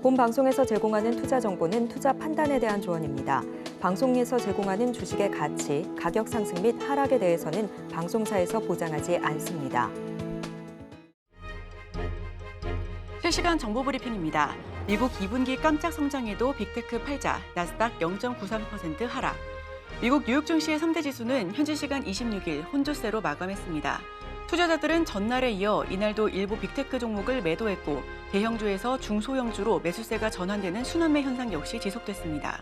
본 방송에서 제공하는 투자 정보는 투자 판단에 대한 조언입니다. 방송에서 제공하는 주식의 가치, 가격 상승 및 하락에 대해서는 방송사에서 보장하지 않습니다. 실시간 정보 브리핑입니다. 미국 2분기 깜짝 성장에도 빅테크 팔자, 나스닥 0.93% 하락. 미국 뉴욕 증시의 3대 지수는 현지 시간 26일 혼조세로 마감했습니다. 투자자들은 전날에 이어 이날도 일부 빅테크 종목을 매도했고 대형주에서 중소형주로 매수세가 전환되는 순환매 현상 역시 지속됐습니다.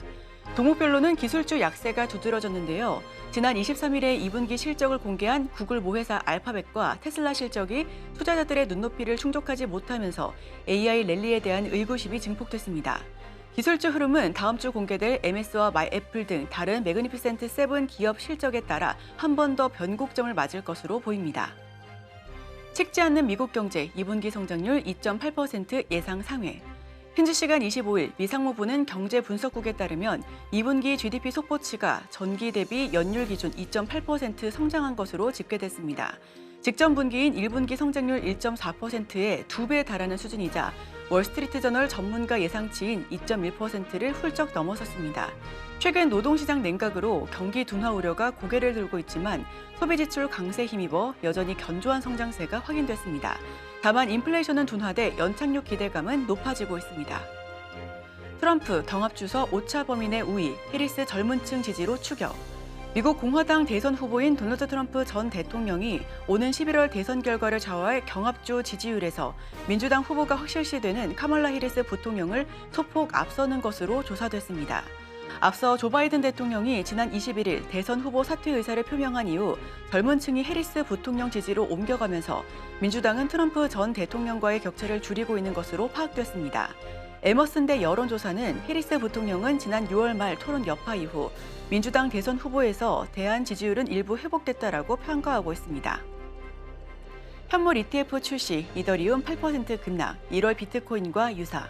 종목별로는 기술주 약세가 두드러졌는데요. 지난 23일에 2분기 실적을 공개한 구글 모회사 알파벳과 테슬라 실적이 투자자들의 눈높이를 충족하지 못하면서 AI 랠리에 대한 의구심이 증폭됐습니다. 기술주 흐름은 다음 주 공개될 MS와 마이애플 등 다른 매그니피센트 7 기업 실적에 따라 한 번 더 변곡점을 맞을 것으로 보입니다. 식지 않는 미국 경제 2분기 성장률 2.8% 예상 상회. 현지 시간 25일 미 상무부는 경제 분석국에 따르면 2분기 GDP 속보치가 전기 대비 연율 기준 2.8% 성장한 것으로 집계됐습니다. 직전 분기인 1분기 성장률 1.4%의 2배에 달하는 수준이자 월스트리트저널 전문가 예상치인 2.1%를 훌쩍 넘어섰습니다. 최근 노동시장 냉각으로 경기 둔화 우려가 고개를 들고 있지만 소비지출 강세에 힘입어 여전히 견조한 성장세가 확인됐습니다. 다만 인플레이션은 둔화돼 연착륙 기대감은 높아지고 있습니다. 트럼프 경합주서 오차 범인의 우위, 해리스 젊은층 지지로 추격. 미국 공화당 대선 후보인 도널드 트럼프 전 대통령이 오는 11월 대선 결과를 좌우할 경합주 지지율에서 민주당 후보가 확실시되는 카멀라 해리스 부통령을 소폭 앞서는 것으로 조사됐습니다. 앞서 조 바이든 대통령이 지난 21일 대선 후보 사퇴 의사를 표명한 이후 젊은 층이 해리스 부통령 지지로 옮겨가면서 민주당은 트럼프 전 대통령과의 격차를 줄이고 있는 것으로 파악됐습니다. 에머슨대 여론조사는 해리스 부통령은 지난 6월 말 토론 여파 이후 민주당 대선 후보에서 대한 지지율은 일부 회복됐다라고 평가하고 있습니다. 현물 ETF 출시, 이더리움 8% 급락, 1월 비트코인과 유사.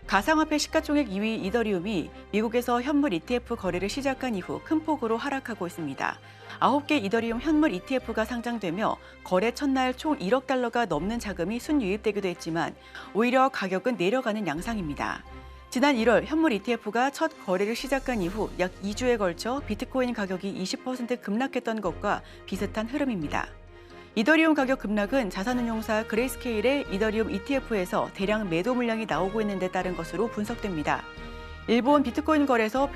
가상화폐 시가총액 2위 이더리움이 미국에서 현물 ETF 거래를 시작한 이후 큰 폭으로 하락하고 있습니다. 9개 이더리움 현물 ETF가 상장되며 거래 첫날 총 1억 달러가 넘는 자금이 순유입되기도 했지만 오히려 가격은 내려가는 양상입니다. 지난 1월 현물 ETF가 첫 거래를 시작한 이후 약 2주에 걸쳐 비트코인 가격이 20% 급락했던 것과 비슷한 흐름입니다. 이더리움 가격 급락은 자산운용사 그레이스케일의 이더리움 ETF에서 대량 매도 물량이 나오고 있는 데 따른 것으로 분석됩니다. 일본 비트코인 거래소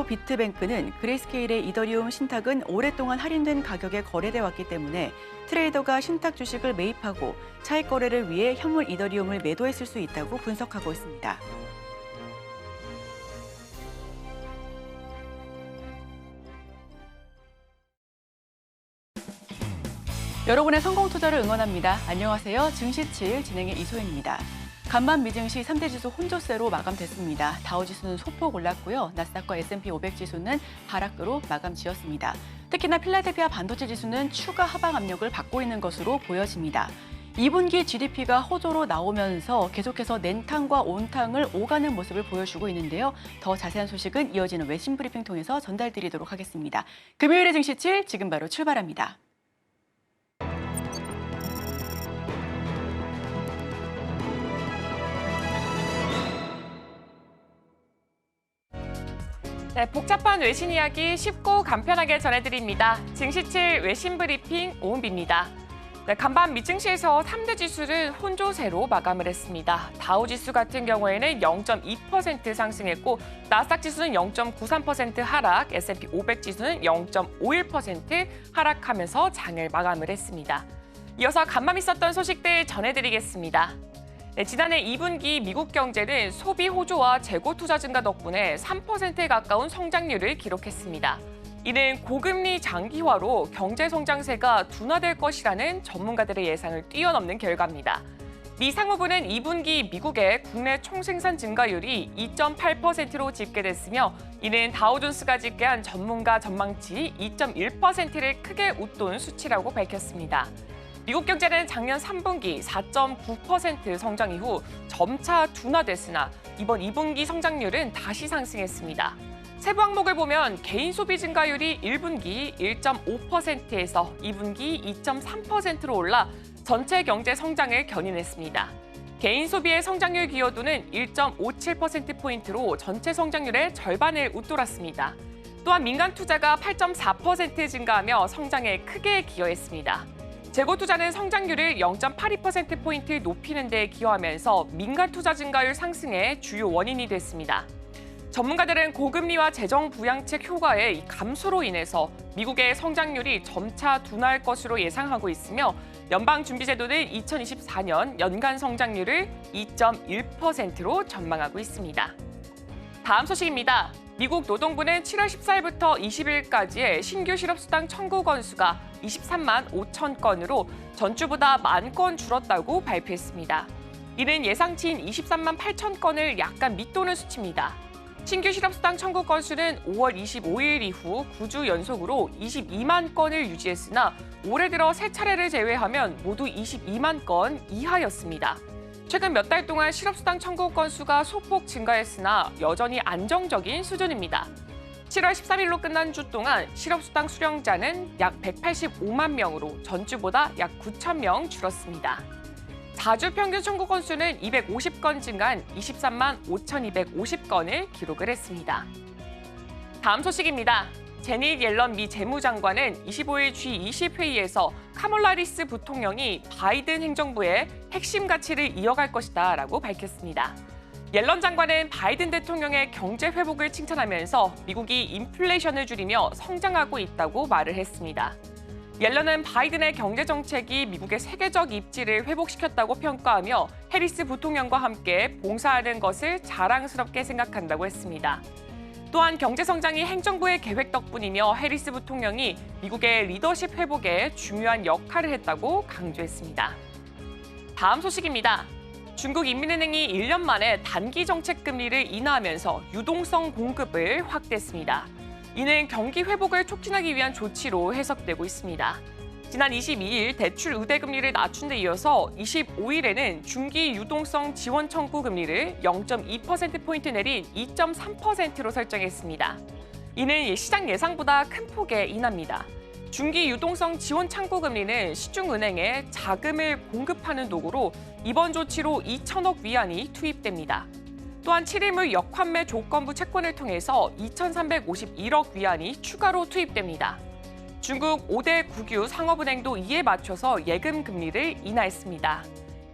비트뱅크는 그레이스케일의 이더리움 신탁은 오랫동안 할인된 가격에 거래돼 왔기 때문에 트레이더가 신탁 주식을 매입하고 차익 거래를 위해 현물 이더리움을 매도했을 수 있다고 분석하고 있습니다. 여러분의 성공 투자를 응원합니다. 안녕하세요. 증시7 진행의 이소연입니다. 간밤 미증시 3대 지수 혼조세로 마감됐습니다. 다우지수는 소폭 올랐고요. 나스닥과 S&P 500 지수는 하락으로 마감 지었습니다. 특히나 필라델피아 반도체 지수는 추가 하방 압력을 받고 있는 것으로 보여집니다. 2분기 GDP가 호조로 나오면서 계속해서 냉탕과 온탕을 오가는 모습을 보여주고 있는데요. 더 자세한 소식은 이어지는 외신 브리핑 통해서 전달드리도록 하겠습니다. 금요일의 증시7 지금 바로 출발합니다. 네, 복잡한 외신 이야기 쉽고 간편하게 전해드립니다. 증시7 외신 브리핑 오은비입니다. 네, 간밤 미증시에서 3대 지수는 혼조세로 마감을 했습니다. 다우지수 같은 경우에는 0.2% 상승했고 나스닥 지수는 0.93% 하락, S&P 500 지수는 0.51% 하락하면서 장을 마감을 했습니다. 이어서 간밤 있었던 소식들 전해드리겠습니다. 네, 지난해 2분기 미국 경제는 소비 호조와 재고 투자 증가 덕분에 3%에 가까운 성장률을 기록했습니다. 이는 고금리 장기화로 경제 성장세가 둔화될 것이라는 전문가들의 예상을 뛰어넘는 결과입니다. 미 상무부는 2분기 미국의 국내 총생산 증가율이 2.8%로 집계됐으며 이는 다우존스가 집계한 전문가 전망치 2.1%를 크게 웃돈 수치라고 밝혔습니다. 미국 경제는 작년 3분기 4.9% 성장 이후 점차 둔화됐으나 이번 2분기 성장률은 다시 상승했습니다. 세부 항목을 보면 개인 소비 증가율이 1분기 1.5%에서 2분기 2.3%로 올라 전체 경제 성장을 견인했습니다. 개인 소비의 성장률 기여도는 1.57%포인트로 전체 성장률의 절반을 웃돌았습니다. 또한 민간 투자가 8.4% 증가하며 성장에 크게 기여했습니다. 재고 투자는 성장률을 0.82%포인트 높이는 데 기여하면서 민간 투자 증가율 상승의 주요 원인이 됐습니다. 전문가들은 고금리와 재정 부양책 효과의 감소로 인해서 미국의 성장률이 점차 둔화할 것으로 예상하고 있으며 연방준비제도는 2024년 연간 성장률을 2.1%로 전망하고 있습니다. 다음 소식입니다. 미국 노동부는 7월 14일부터 20일까지의 신규 실업수당 청구 건수가 23만 5천 건으로 전주보다 10,000건 줄었다고 발표했습니다. 이는 예상치인 23만 8천 건을 약간 밑도는 수치입니다. 신규 실업수당 청구 건수는 5월 25일 이후 9주 연속으로 22만 건을 유지했으나 올해 들어 세 차례를 제외하면 모두 22만 건 이하였습니다. 최근 몇 달 동안 실업수당 청구 건수가 소폭 증가했으나 여전히 안정적인 수준입니다. 7월 13일로 끝난 주 동안 실업수당 수령자는 약 185만 명으로 전주보다 약 9천 명 줄었습니다. 4주 평균 청구 건수는 250건 증가한 23만 5,250건을 기록을 했습니다. 다음 소식입니다. 제닛 옐런 미 재무장관은 25일 G20 회의에서 카멀라 해리스 부통령이 바이든 행정부의 핵심 가치를 이어갈 것이다라고 밝혔습니다. 옐런 장관은 바이든 대통령의 경제 회복을 칭찬하면서 미국이 인플레이션을 줄이며 성장하고 있다고 말을 했습니다. 옐런은 바이든의 경제 정책이 미국의 세계적 입지를 회복시켰다고 평가하며 해리스 부통령과 함께 봉사하는 것을 자랑스럽게 생각한다고 했습니다. 또한 경제 성장이 행정부의 계획 덕분이며 해리스 부통령이 미국의 리더십 회복에 중요한 역할을 했다고 강조했습니다. 다음 소식입니다. 중국 인민은행이 1년 만에 단기 정책 금리를 인하하면서 유동성 공급을 확대했습니다. 이는 경기 회복을 촉진하기 위한 조치로 해석되고 있습니다. 지난 22일 대출 우대금리를 낮춘 데 이어서 25일에는 중기 유동성 지원 청구 금리를 0.2%포인트 내린 2.3%로 설정했습니다. 이는 시장 예상보다 큰 폭의 인하입니다. 중기 유동성 지원 창구 금리는 시중은행에 자금을 공급하는 도구로 이번 조치로 2천억 위안이 투입됩니다. 또한 7일물 역환매 조건부 채권을 통해서 2,351억 위안이 추가로 투입됩니다. 중국 5대 국유 상업은행도 이에 맞춰서 예금 금리를 인하했습니다.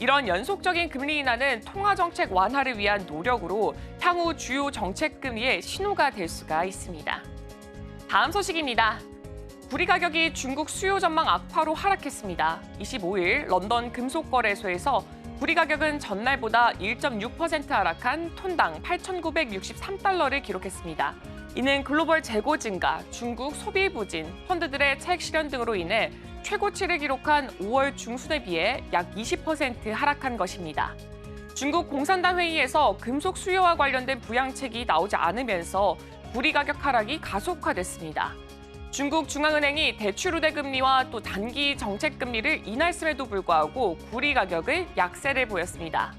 이런 연속적인 금리 인하는 통화정책 완화를 위한 노력으로 향후 주요 정책 금리의 신호가 될 수가 있습니다. 다음 소식입니다. 구리 가격이 중국 수요 전망 악화로 하락했습니다. 25일 런던 금속거래소에서 구리 가격은 전날보다 1.6% 하락한 톤당 8,963달러를 기록했습니다. 이는 글로벌 재고 증가, 중국 소비 부진, 펀드들의 차익 실현 등으로 인해 최고치를 기록한 5월 중순에 비해 약 20% 하락한 것입니다. 중국 공산당 회의에서 금속 수요와 관련된 부양책이 나오지 않으면서 구리 가격 하락이 가속화됐습니다. 중국 중앙은행이 대출 우대 금리와 또 단기 정책 금리를 인하했음에도 불구하고 구리 가격을 약세를 보였습니다.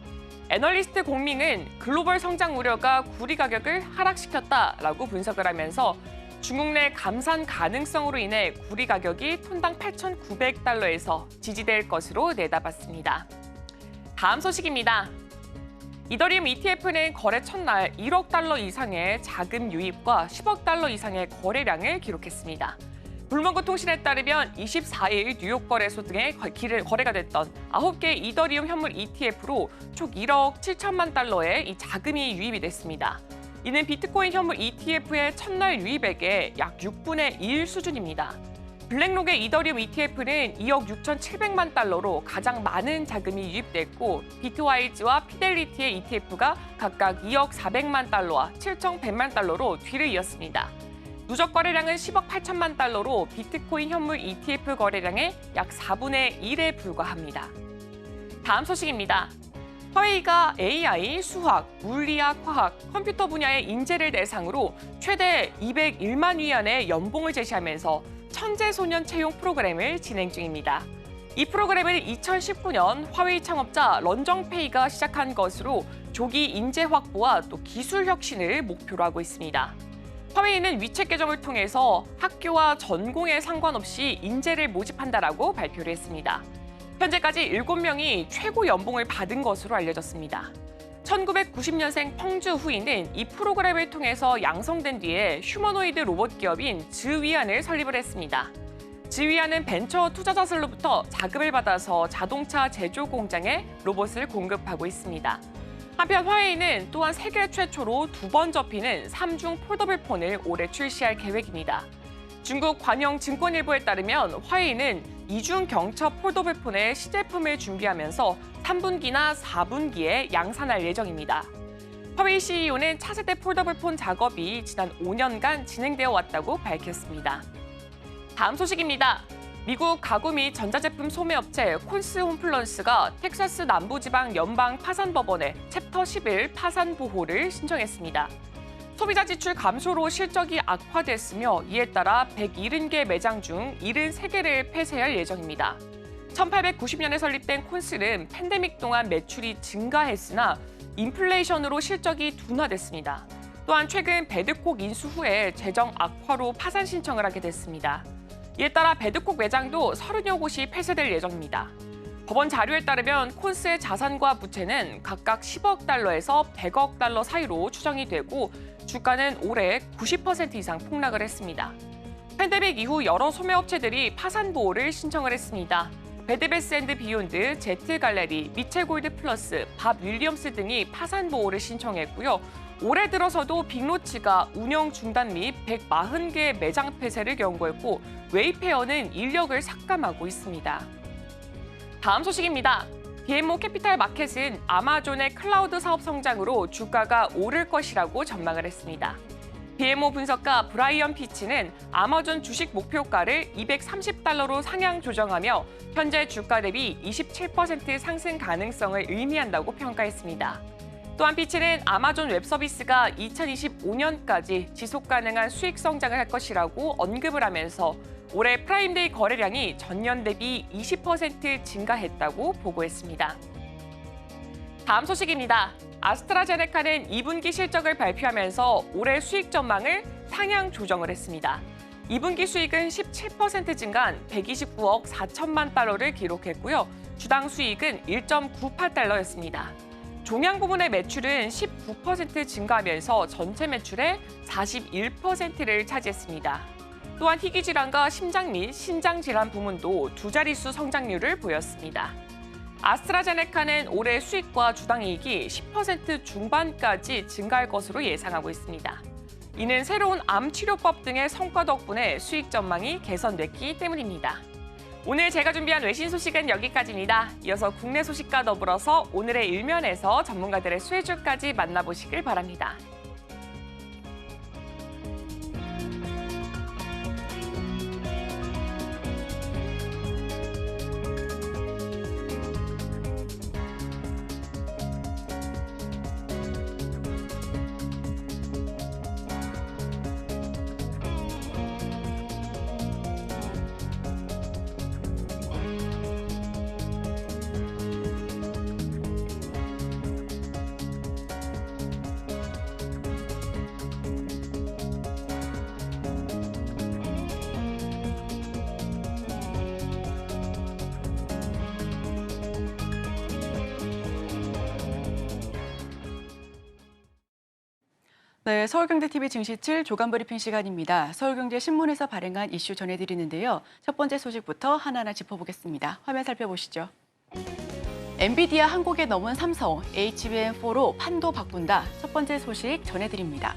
애널리스트 공밍은 글로벌 성장 우려가 구리 가격을 하락시켰다라고 분석을 하면서 중국 내 감산 가능성으로 인해 구리 가격이 톤당 8,900달러에서 지지될 것으로 내다봤습니다. 다음 소식입니다. 이더리움 ETF는 거래 첫날 1억 달러 이상의 자금 유입과 10억 달러 이상의 거래량을 기록했습니다. 블룸버그 통신에 따르면 24일 뉴욕 거래소 등에 거래가 됐던 9개 이더리움 현물 ETF로 총 1억 7천만 달러의 이 자금이 유입이 됐습니다. 이는 비트코인 현물 ETF의 첫날 유입액의 약 6분의 1 수준입니다. 블랙록의 이더리움 ETF는 2억 6,700만 달러로 가장 많은 자금이 유입됐고 비트와이즈와 피델리티의 ETF가 각각 2억 400만 달러와 7,100만 달러로 뒤를 이었습니다. 누적 거래량은 10억 8천만 달러로 비트코인 현물 ETF 거래량의 약 4분의 1에 불과합니다. 다음 소식입니다. 화웨이가 AI, 수학, 물리학, 화학, 컴퓨터 분야의 인재를 대상으로 최대 201만 위안의 연봉을 제시하면서 천재소년 채용 프로그램을 진행 중입니다. 이 프로그램을 2019년 화웨이 창업자 런정페이가 시작한 것으로 조기 인재 확보와 또 기술 혁신을 목표로 하고 있습니다. 화웨이는 위챗 계정을 통해서 학교와 전공에 상관없이 인재를 모집한다라고 발표를 했습니다. 현재까지 7명이 최고 연봉을 받은 것으로 알려졌습니다. 1990년생 펑주 후이는 이 프로그램을 통해서 양성된 뒤에 휴머노이드 로봇 기업인 즈위안을 설립을 했습니다. 즈위안은 벤처 투자자들로부터 자금을 받아서 자동차 제조 공장에 로봇을 공급하고 있습니다. 한편 화웨이는 또한 세계 최초로 2번 접히는 3중 폴더블 폰을 올해 출시할 계획입니다. 중국 관영증권일보에 따르면 화웨이는 2중 경처 폴더블 폰의 시제품을 준비하면서 3분기나 4분기에 양산할 예정입니다. 화웨이 CEO는 차세대 폴더블 폰 작업이 지난 5년간 진행되어 왔다고 밝혔습니다. 다음 소식입니다. 미국 가구 및 전자제품 소매업체 콘스 홈플런스가 텍사스 남부지방 연방파산법원에 챕터 11 파산 보호를 신청했습니다. 소비자 지출 감소로 실적이 악화됐으며 이에 따라 170개 매장 중 73개를 폐쇄할 예정입니다. 1890년에 설립된 콘스는 팬데믹 동안 매출이 증가했으나 인플레이션으로 실적이 둔화됐습니다. 또한 최근 배드콕 인수 후에 재정 악화로 파산 신청을 하게 됐습니다. 이에 따라 배드콕 매장도 30여 곳이 폐쇄될 예정입니다. 법원 자료에 따르면 콘스의 자산과 부채는 각각 10억 달러에서 100억 달러 사이로 추정이 되고 주가는 올해 90% 이상 폭락을 했습니다. 팬데믹 이후 여러 소매업체들이 파산 보호를 신청을 했습니다. 베드베스 앤드 비욘드, 제트 갈레리, 미첼 골드 플러스, 밥 윌리엄스 등이 파산 보호를 신청했고요. 올해 들어서도 빅로치가 운영 중단 및 140개의 매장 폐쇄를 경고했고 웨이페어는 인력을 삭감하고 있습니다. 다음 소식입니다. BMO 캐피탈 마켓은 아마존의 클라우드 사업 성장으로 주가가 오를 것이라고 전망을 했습니다. BMO 분석가 브라이언 피치는 아마존 주식 목표가를 230달러로 상향 조정하며 현재 주가 대비 27% 상승 가능성을 의미한다고 평가했습니다. 또한 피치는 아마존 웹 서비스가 2025년까지 지속 가능한 수익 성장을 할 것이라고 언급을 하면서 올해 프라임데이 거래량이 전년 대비 20% 증가했다고 보고했습니다. 다음 소식입니다. 아스트라제네카는 2분기 실적을 발표하면서 올해 수익 전망을 상향 조정을 했습니다. 2분기 수익은 17% 증가한 129억 4천만 달러를 기록했고요. 주당 수익은 1.98달러였습니다. 종양 부문의 매출은 19% 증가하면서 전체 매출의 41%를 차지했습니다. 또한 희귀질환과 심장 및 신장질환 부문도 두 자릿수 성장률을 보였습니다. 아스트라제네카는 올해 수익과 주당이익이 10% 중반까지 증가할 것으로 예상하고 있습니다. 이는 새로운 암 치료법 등의 성과 덕분에 수익 전망이 개선됐기 때문입니다. 오늘 제가 준비한 외신 소식은 여기까지입니다. 이어서 국내 소식과 더불어서 오늘의 일면에서 전문가들의 수혜주까지 만나보시길 바랍니다. 네, 서울경제TV 증시7 조간 브리핑 시간입니다. 서울경제신문에서 발행한 이슈 전해드리는데요. 첫 번째 소식부터 하나하나 짚어보겠습니다. 화면 살펴보시죠. 엔비디아 한국에 넘은 삼성, HBM4로 판도 바꾼다. 첫 번째 소식 전해드립니다.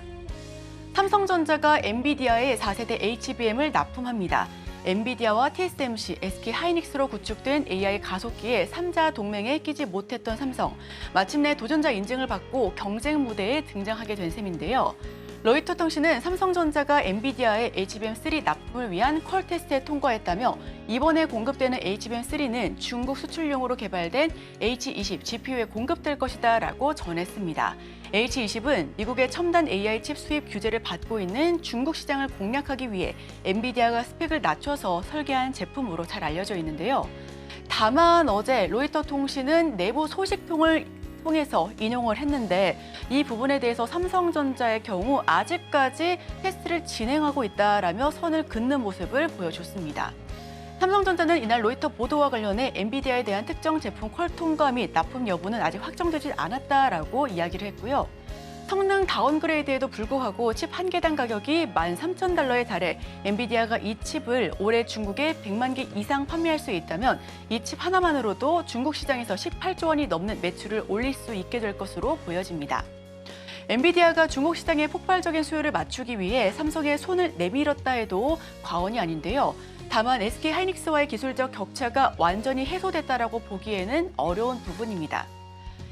삼성전자가 엔비디아의 4세대 HBM을 납품합니다. 엔비디아와 TSMC, SK하이닉스로 구축된 AI 가속기에 3자 동맹에 끼지 못했던 삼성. 마침내 도전자 인증을 받고 경쟁 무대에 등장하게 된 셈인데요. 로이터 통신은 삼성전자가 엔비디아의 HBM3 납품을 위한 퀄 테스트에 통과했다며 이번에 공급되는 HBM3는 중국 수출용으로 개발된 H20 GPU에 공급될 것이다 라고 전했습니다. H20은 미국의 첨단 AI 칩 수입 규제를 받고 있는 중국 시장을 공략하기 위해 엔비디아가 스펙을 낮춰서 설계한 제품으로 잘 알려져 있는데요. 다만 어제 로이터 통신은 내부 소식통을 통해서 인용을 했는데 이 부분에 대해서 삼성전자의 경우 아직까지 테스트를 진행하고 있다라며 선을 긋는 모습을 보여줬습니다. 삼성전자는 이날 로이터 보도와 관련해 엔비디아에 대한 특정 제품 퀄 통과 및 납품 여부는 아직 확정되지 않았다라고 이야기를 했고요. 성능 다운그레이드에도 불구하고 칩 한 개당 가격이 13,000달러에 달해 엔비디아가 이 칩을 올해 중국에 100만 개 이상 판매할 수 있다면 이 칩 하나만으로도 중국 시장에서 18조 원이 넘는 매출을 올릴 수 있게 될 것으로 보여집니다. 엔비디아가 중국 시장의 폭발적인 수요를 맞추기 위해 삼성에 손을 내밀었다 해도 과언이 아닌데요. 다만 SK하이닉스와의 기술적 격차가 완전히 해소됐다라고 보기에는 어려운 부분입니다.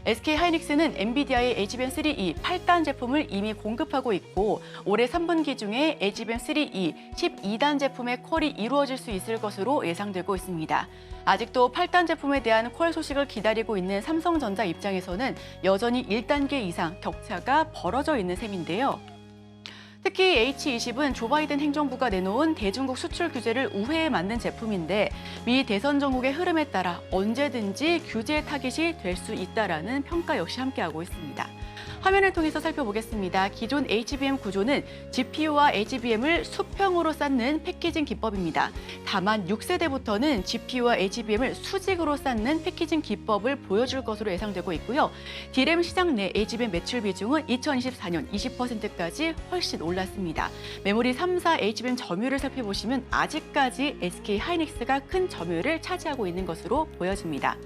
SK하이닉스는 엔비디아의 HBM3E 8단 제품을 이미 공급하고 있고 올해 3분기 중에 HBM3E 12단 제품의 퀄이 이루어질 수 있을 것으로 예상되고 있습니다. 아직도 8단 제품에 대한 퀄 소식을 기다리고 있는 삼성전자 입장에서는 여전히 1단계 이상 격차가 벌어져 있는 셈인데요. 특히 H20은 조 바이든 행정부가 내놓은 대중국 수출 규제를 우회에 맞는 제품인데 미 대선 전국의 흐름에 따라 언제든지 규제 타깃이 될 수 있다라는 평가 역시 함께하고 있습니다. 화면을 통해서 살펴보겠습니다. 기존 HBM 구조는 GPU와 HBM을 수평으로 쌓는 패키징 기법입니다. 다만 6세대부터는 GPU와 HBM을 수직으로 쌓는 패키징 기법을 보여줄 것으로 예상되고 있고요. D램 시장 내 HBM 매출 비중은 2024년 20%까지 훨씬 올랐습니다. 메모리 3사 HBM 점유율을 살펴보시면 아직까지 SK하이닉스가 큰 점유율을 차지하고 있는 것으로 보여집니다.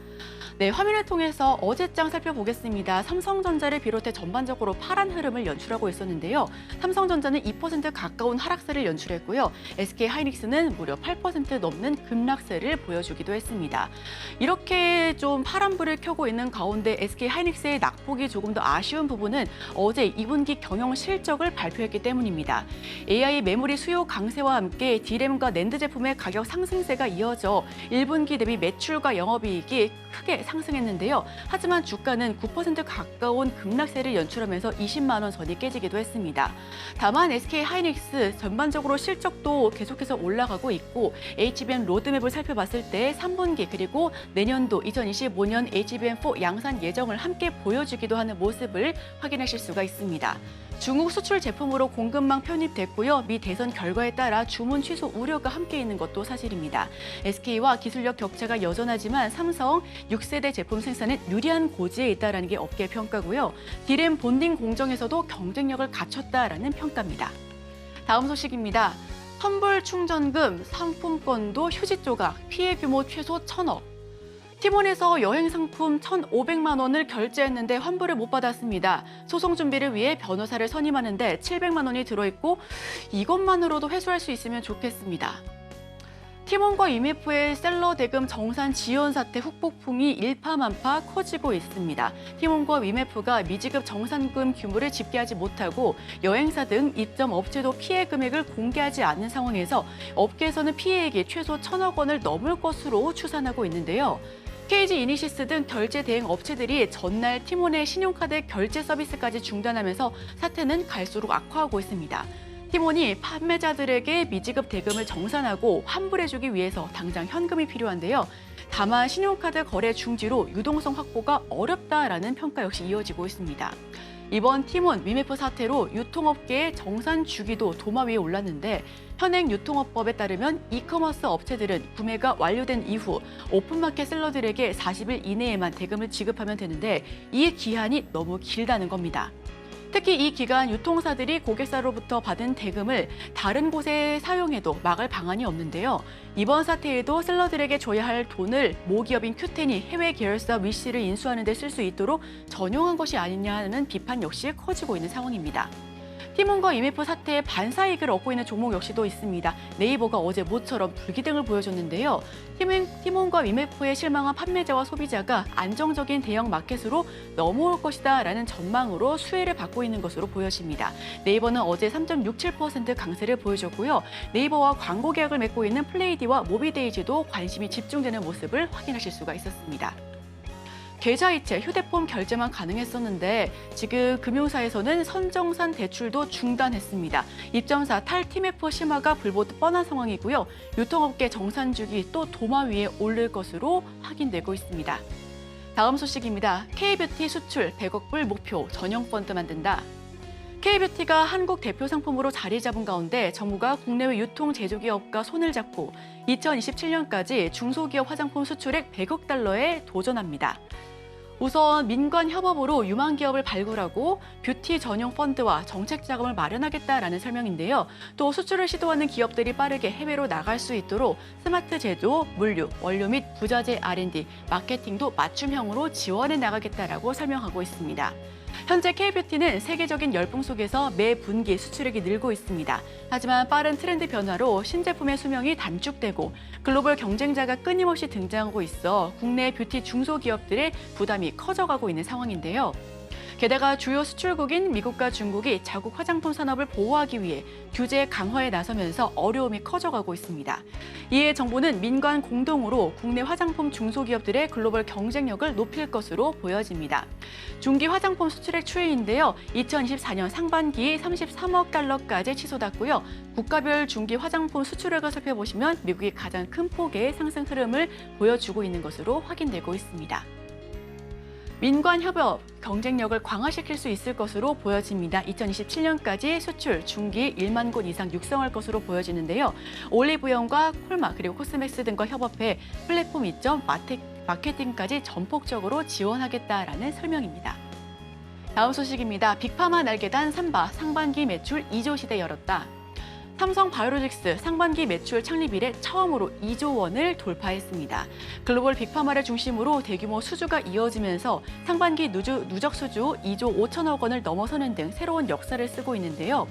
네, 화면을 통해서 어제장 살펴보겠습니다. 삼성전자를 비롯해 전반적으로 파란 흐름을 연출하고 있었는데요. 삼성전자는 2% 가까운 하락세를 연출했고요. SK하이닉스는 무려 8% 넘는 급락세를 보여주기도 했습니다. 이렇게 좀 파란불을 켜고 있는 가운데 SK하이닉스의 낙폭이 조금 더 아쉬운 부분은 어제 2분기 경영 실적을 발표했기 때문입니다. AI 메모리 수요 강세와 함께 D램과 낸드 제품의 가격 상승세가 이어져 1분기 대비 매출과 영업이익이 크게 상승했는데요. 하지만 주가는 9% 가까운 급락세를 연출하면서 20만 원 선이 깨지기도 했습니다. 다만 SK하이닉스 전반적으로 실적도 계속해서 올라가고 있고 HBM 로드맵을 살펴봤을 때 3분기 그리고 내년도 2025년 HBM4 양산 예정을 함께 보여주기도 하는 모습을 확인하실 수가 있습니다. 중국 수출 제품으로 공급망 편입됐고요. 미 대선 결과에 따라 주문 취소 우려가 함께 있는 것도 사실입니다. SK와 기술력 격차가 여전하지만 삼성 6세대 제품 생산은 유리한 고지에 있다는 게 업계 평가고요. D램 본딩 공정에서도 경쟁력을 갖췄다라는 평가입니다. 다음 소식입니다. 선불 충전금, 상품권도 휴지 조각, 피해 규모 최소 1,000억. 티몬에서 여행 상품 1,500만 원을 결제했는데 환불을 못 받았습니다. 소송 준비를 위해 변호사를 선임하는데 700만 원이 들어있고 이것만으로도 회수할 수 있으면 좋겠습니다. 티몬과 IMF의 셀러 대금 정산 지연 사태 후폭풍이 일파만파 커지고 있습니다. 티몬과 IMF가 미지급 정산금 규모를 집계하지 못하고 여행사 등 입점 업체도 피해 금액을 공개하지 않는 상황에서 업계에서는 피해액이 최소 1,000억 원을 넘을 것으로 추산하고 있는데요. KG 이니시스 등 결제 대행 업체들이 전날 티몬의 신용카드 결제 서비스까지 중단하면서 사태는 갈수록 악화하고 있습니다. 티몬이 판매자들에게 미지급 대금을 정산하고 환불해주기 위해서 당장 현금이 필요한데요. 다만 신용카드 거래 중지로 유동성 확보가 어렵다라는 평가 역시 이어지고 있습니다. 이번 티몬 위메프 사태로 유통업계의 정산 주기도 도마 위에 올랐는데 현행 유통업법에 따르면 이커머스 업체들은 구매가 완료된 이후 오픈마켓 셀러들에게 40일 이내에만 대금을 지급하면 되는데 이 기한이 너무 길다는 겁니다. 특히 이 기간 유통사들이 고객사로부터 받은 대금을 다른 곳에 사용해도 막을 방안이 없는데요. 이번 사태에도 셀러들에게 줘야 할 돈을 모기업인 큐텐이 해외 계열사 위시를 인수하는 데 쓸 수 있도록 전용한 것이 아니냐는 비판 역시 커지고 있는 상황입니다. 티몬과 IMF 사태에 반사이익을 얻고 있는 종목 역시도 있습니다. 네이버가 어제 모처럼 불기등을 보여줬는데요. 티몬과 IMF에 실망한 판매자와 소비자가 안정적인 대형 마켓으로 넘어올 것이다 라는 전망으로 수혜를 받고 있는 것으로 보여집니다. 네이버는 어제 3.67% 강세를 보여줬고요. 네이버와 광고 계약을 맺고 있는 플레이디와 모비데이지도 관심이 집중되는 모습을 확인하실 수가 있었습니다. 계좌이체, 휴대폰 결제만 가능했었는데 지금 금융사에서는 선정산 대출도 중단했습니다. 입점사 탈TMF 심화가 불보듯 뻔한 상황이고요. 유통업계 정산주기 또 도마 위에 오를 것으로 확인되고 있습니다. 다음 소식입니다. K뷰티 수출 100억 불 목표 전용 펀드 만든다. K뷰티가 한국 대표 상품으로 자리 잡은 가운데 정부가 국내외 유통 제조기업과 손을 잡고 2027년까지 중소기업 화장품 수출액 100억 달러에 도전합니다. 우선 민관 협업으로 유망 기업을 발굴하고 뷰티 전용 펀드와 정책 자금을 마련하겠다라는 설명인데요. 또 수출을 시도하는 기업들이 빠르게 해외로 나갈 수 있도록 스마트 제조, 물류, 원료 및 부자재 R&D, 마케팅도 맞춤형으로 지원해 나가겠다라고 설명하고 있습니다. 현재 K뷰티는 세계적인 열풍 속에서 매 분기 수출액이 늘고 있습니다. 하지만 빠른 트렌드 변화로 신제품의 수명이 단축되고 글로벌 경쟁자가 끊임없이 등장하고 있어 국내 뷰티 중소기업들의 부담이 커져가고 있는 상황인데요. 게다가 주요 수출국인 미국과 중국이 자국 화장품 산업을 보호하기 위해 규제 강화에 나서면서 어려움이 커져가고 있습니다. 이에 정부는 민관 공동으로 국내 화장품 중소기업들의 글로벌 경쟁력을 높일 것으로 보여집니다. 중기 화장품 수출액 추이인데요. 2024년 상반기 33억 달러까지 치솟았고요. 국가별 중기 화장품 수출액을 살펴보시면 미국이 가장 큰 폭의 상승 흐름을 보여주고 있는 것으로 확인되고 있습니다. 민관 협업, 경쟁력을 강화시킬 수 있을 것으로 보여집니다. 2027년까지 수출 중기 1만 곳 이상 육성할 것으로 보여지는데요. 올리브영과 콜마 그리고 코스맥스 등과 협업해 플랫폼 이점, 마케팅까지 전폭적으로 지원하겠다라는 설명입니다. 다음 소식입니다. 빅파마 날개단 삼바 상반기 매출 2조 시대 열었다. 삼성 바이오로직스 상반기 매출 창립 이래 처음으로 2조 원을 돌파했습니다. 글로벌 빅파마를 중심으로 대규모 수주가 이어지면서 상반기 누적 수주 2조 5천억 원을 넘어서는 등 새로운 역사를 쓰고 있는데요.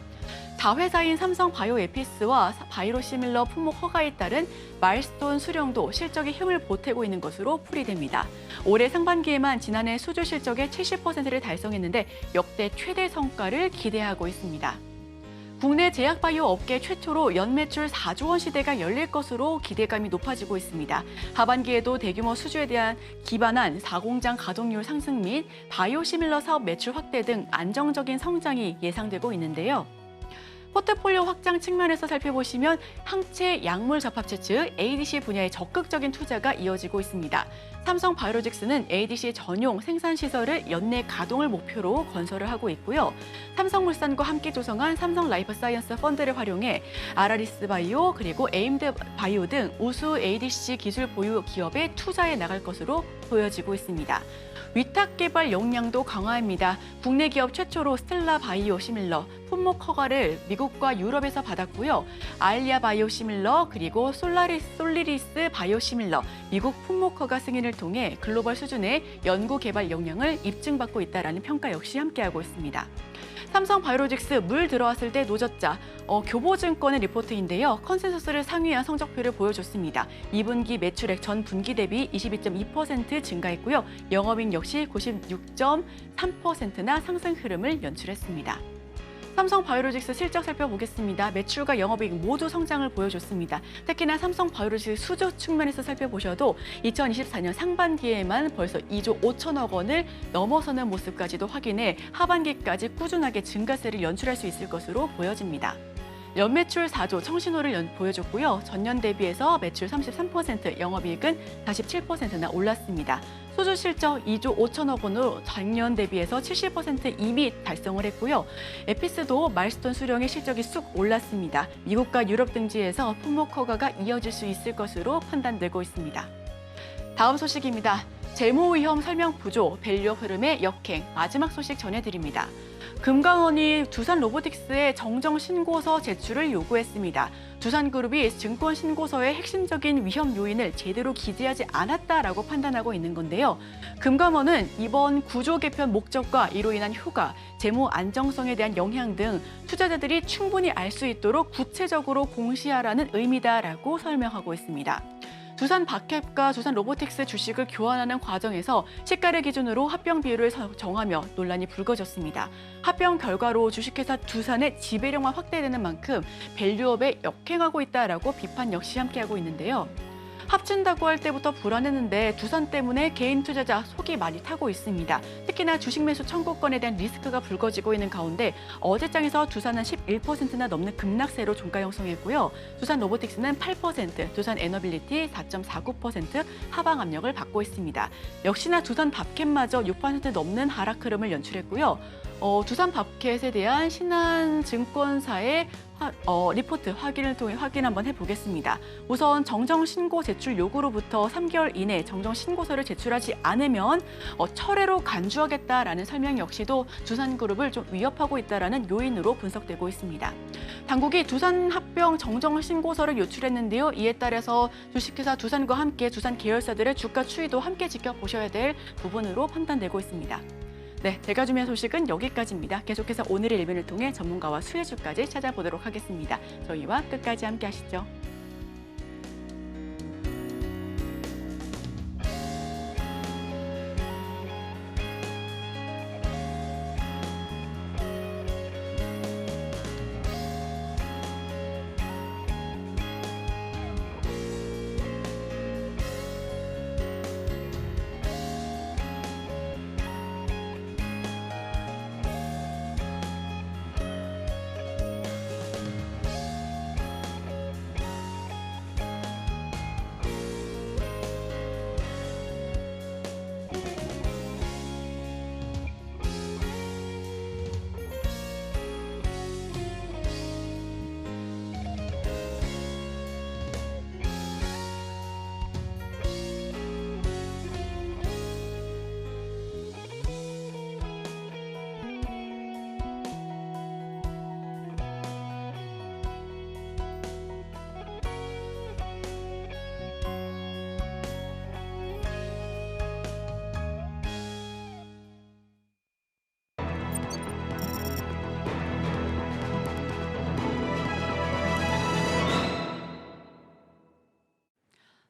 자회사인 삼성 바이오에피스와 바이오시밀러 품목 허가에 따른 마일스톤 수령도 실적에 힘을 보태고 있는 것으로 풀이됩니다. 올해 상반기에만 지난해 수주 실적의 70%를 달성했는데 역대 최대 성과를 기대하고 있습니다. 국내 제약바이오 업계 최초로 연매출 4조 원 시대가 열릴 것으로 기대감이 높아지고 있습니다. 하반기에도 대규모 수주에 대한 기반한 사공장 가동률 상승 및 바이오시밀러 사업 매출 확대 등 안정적인 성장이 예상되고 있는데요. 포트폴리오 확장 측면에서 살펴보시면 항체 약물 접합체 즉 ADC 분야의 적극적인 투자가 이어지고 있습니다. 삼성 바이오로직스는 ADC 전용 생산 시설을 연내 가동을 목표로 건설을 하고 있고요. 삼성물산과 함께 조성한 삼성 라이프 사이언스 펀드를 활용해 아라리스 바이오 그리고 에임드 바이오 등 우수 ADC 기술 보유 기업에 투자해 나갈 것으로 보여지고 있습니다. 위탁 개발 역량도 강화합니다. 국내 기업 최초로 스텔라 바이오 시밀러 품목 허가를 미국과 유럽에서 받았고요. 아일리아 바이오 시밀러 그리고 솔리리스 바이오 시밀러 미국 품목 허가 승인을 통해 글로벌 수준의 연구 개발 역량을 입증받고 있다라는 평가 역시 함께하고 있습니다. 삼성 바이오로직스 물 들어왔을 때 노졌자 교보증권의 리포트인데요. 컨센서스를 상회한 성적표를 보여줬습니다. 2분기 매출액 전 분기 대비 22.2% 증가했고요. 영업이익 역시 96.3%나 상승 흐름을 연출했습니다. 삼성 바이오로직스 실적 살펴보겠습니다. 매출과 영업이익 모두 성장을 보여줬습니다. 특히나 삼성 바이오로직스 수주 측면에서 살펴보셔도 2024년 상반기에만 벌써 2조 5천억 원을 넘어서는 모습까지도 확인해 하반기까지 꾸준하게 증가세를 연출할 수 있을 것으로 보여집니다. 연매출 4조 청신호를 보여줬고요. 전년 대비해서 매출 33%, 영업이익은 47%나 올랐습니다. 수주 실적 2조 5천억 원으로 작년 대비해서 70% 이미 달성을 했고요. 에피스도 마일스톤 수령의 실적이 쑥 올랐습니다. 미국과 유럽 등지에서 품목 허가가 이어질 수 있을 것으로 판단되고 있습니다. 다음 소식입니다. 재무 위험 설명 부조, 밸류업 흐름의 역행, 마지막 소식 전해드립니다. 금강원이 두산 로보틱스의 정정 신고서 제출을 요구했습니다. 두산그룹이 증권 신고서의 핵심적인 위험 요인을 제대로 기재하지 않았다라고 판단하고 있는 건데요. 금감원은 이번 구조 개편 목적과 이로 인한 효과, 재무 안정성에 대한 영향 등 투자자들이 충분히 알 수 있도록 구체적으로 공시하라는 의미다라고 설명하고 있습니다. 두산 박캡과 두산 로보틱스 주식을 교환하는 과정에서 시가를 기준으로 합병 비율을 정하며 논란이 불거졌습니다. 합병 결과로 주식회사 두산의 지배력만 확대되는 만큼 밸류업에 역행하고 있다라고 비판 역시 함께하고 있는데요. 합친다고 할 때부터 불안했는데 두산 때문에 개인 투자자 속이 많이 타고 있습니다. 특히나 주식 매수 청구권에 대한 리스크가 불거지고 있는 가운데 어제장에서 두산은 11%나 넘는 급락세로 종가 형성했고요. 두산 로보틱스는 8%, 두산 에너빌리티 4.49% 하방 압력을 받고 있습니다. 역시나 두산 밥캣마저 6% 넘는 하락 흐름을 연출했고요. 두산 밥캣에 대한 신한증권사의 리포트 확인을 통해 확인 한번 해보겠습니다. 우선 정정 신고 제출 요구로부터 3개월 이내 정정 신고서를 제출하지 않으면 철회로 간주하겠다라는 설명 역시도 두산그룹을 좀 위협하고 있다라는 요인으로 분석되고 있습니다. 당국이 두산 합병 정정 신고서를 요출했는데요. 이에 따라서 주식회사 두산과 함께 두산 계열사들의 주가 추이도 함께 지켜보셔야 될 부분으로 판단되고 있습니다. 네, 제가 준비한 소식은 여기까지입니다. 계속해서 오늘의 일면을 통해 전문가와 수혜주까지 찾아보도록 하겠습니다. 저희와 끝까지 함께 하시죠.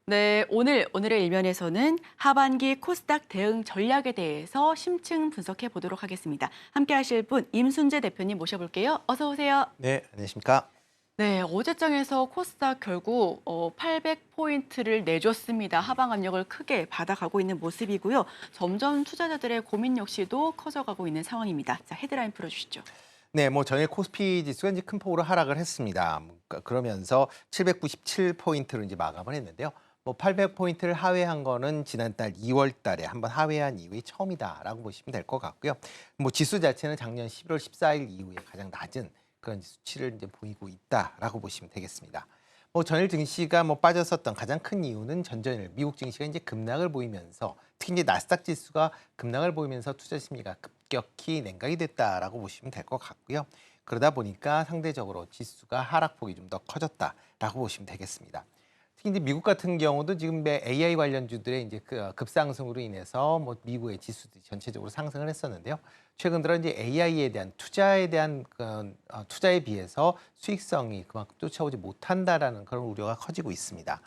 네, 오늘의 일면에서는 하반기 코스닥 대응 전략에 대해서 심층 분석해 보도록 하겠습니다. 함께 하실 분 임순재 대표님 모셔볼게요. 어서 오세요. 네, 안녕하십니까. 네, 어제장에서 코스닥 결국 800포인트를 내줬습니다. 하방 압력을 크게 받아가고 있는 모습이고요. 점점 투자자들의 고민 역시도 커져가고 있는 상황입니다. 자, 헤드라인 풀어주시죠. 네, 전일 코스피 지수가 이제 큰 폭으로 하락을 했습니다. 그러면서 797포인트로 이제 마감을 했는데요. 800포인트를 하회한 거는 지난달 2월 달에 한번 하회한 이후에 처음이다라고 보시면 될 것 같고요. 지수 자체는 작년 11월 14일 이후에 가장 낮은 그런 수치를 이제 보이고 있다라고 보시면 되겠습니다. 전일 증시가 빠졌었던 가장 큰 이유는 전전일 미국 증시가 이제 급락을 보이면서 특히 이제 나스닥 지수가 급락을 보이면서 투자 심리가 급격히 냉각이 됐다라고 보시면 될 것 같고요. 그러다 보니까 상대적으로 지수가 하락폭이 좀 더 커졌다라고 보시면 되겠습니다. 특히 이제 미국 같은 경우도 지금 AI 관련주들의 이제 급상승으로 인해서 미국의 지수들이 전체적으로 상승을 했었는데요. 최근 들어 이제 AI에 대한 투자에 비해서 수익성이 그만큼 쫓아오지 못한다라는 그런 우려가 커지고 있습니다.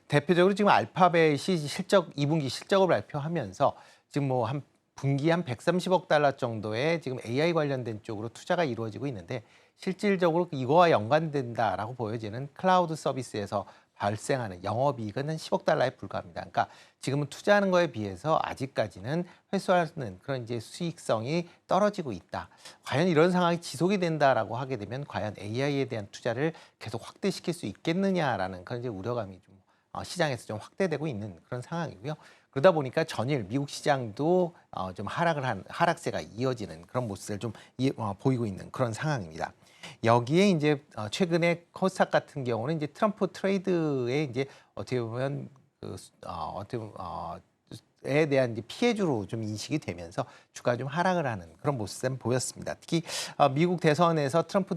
대표적으로 지금 알파벳이 2분기 실적을 발표하면서 지금 한 분기 한 130억 달러 정도의 지금 AI 관련된 쪽으로 투자가 이루어지고 있는데 실질적으로 이거와 연관된다라고 보여지는 클라우드 서비스에서 발생하는 영업이익은 한 10억 달러에 불과합니다. 그러니까 지금은 투자하는 거에 비해서 아직까지는 회수하는 그런 이제 수익성이 떨어지고 있다. 과연 이런 상황이 지속이 된다라고 하게 되면 과연 AI에 대한 투자를 계속 확대시킬 수 있겠느냐라는 그런 이제 우려감이 좀 시장에서 좀 확대되고 있는 그런 상황이고요. 그러다 보니까 전일 미국 시장도 좀 하락세가 이어지는 그런 모습을 좀 보이고 있는 그런 상황입니다. 여기에 이제 최근에 코스닥 같은 경우는 이제 트럼프 트레이드에 이제 어떻게 보면 에 대한 이제 피해주로 좀 인식이 되면서 주가 좀 하락을 하는 그런 모습을 보였습니다. 특히 미국 대선에서 트럼프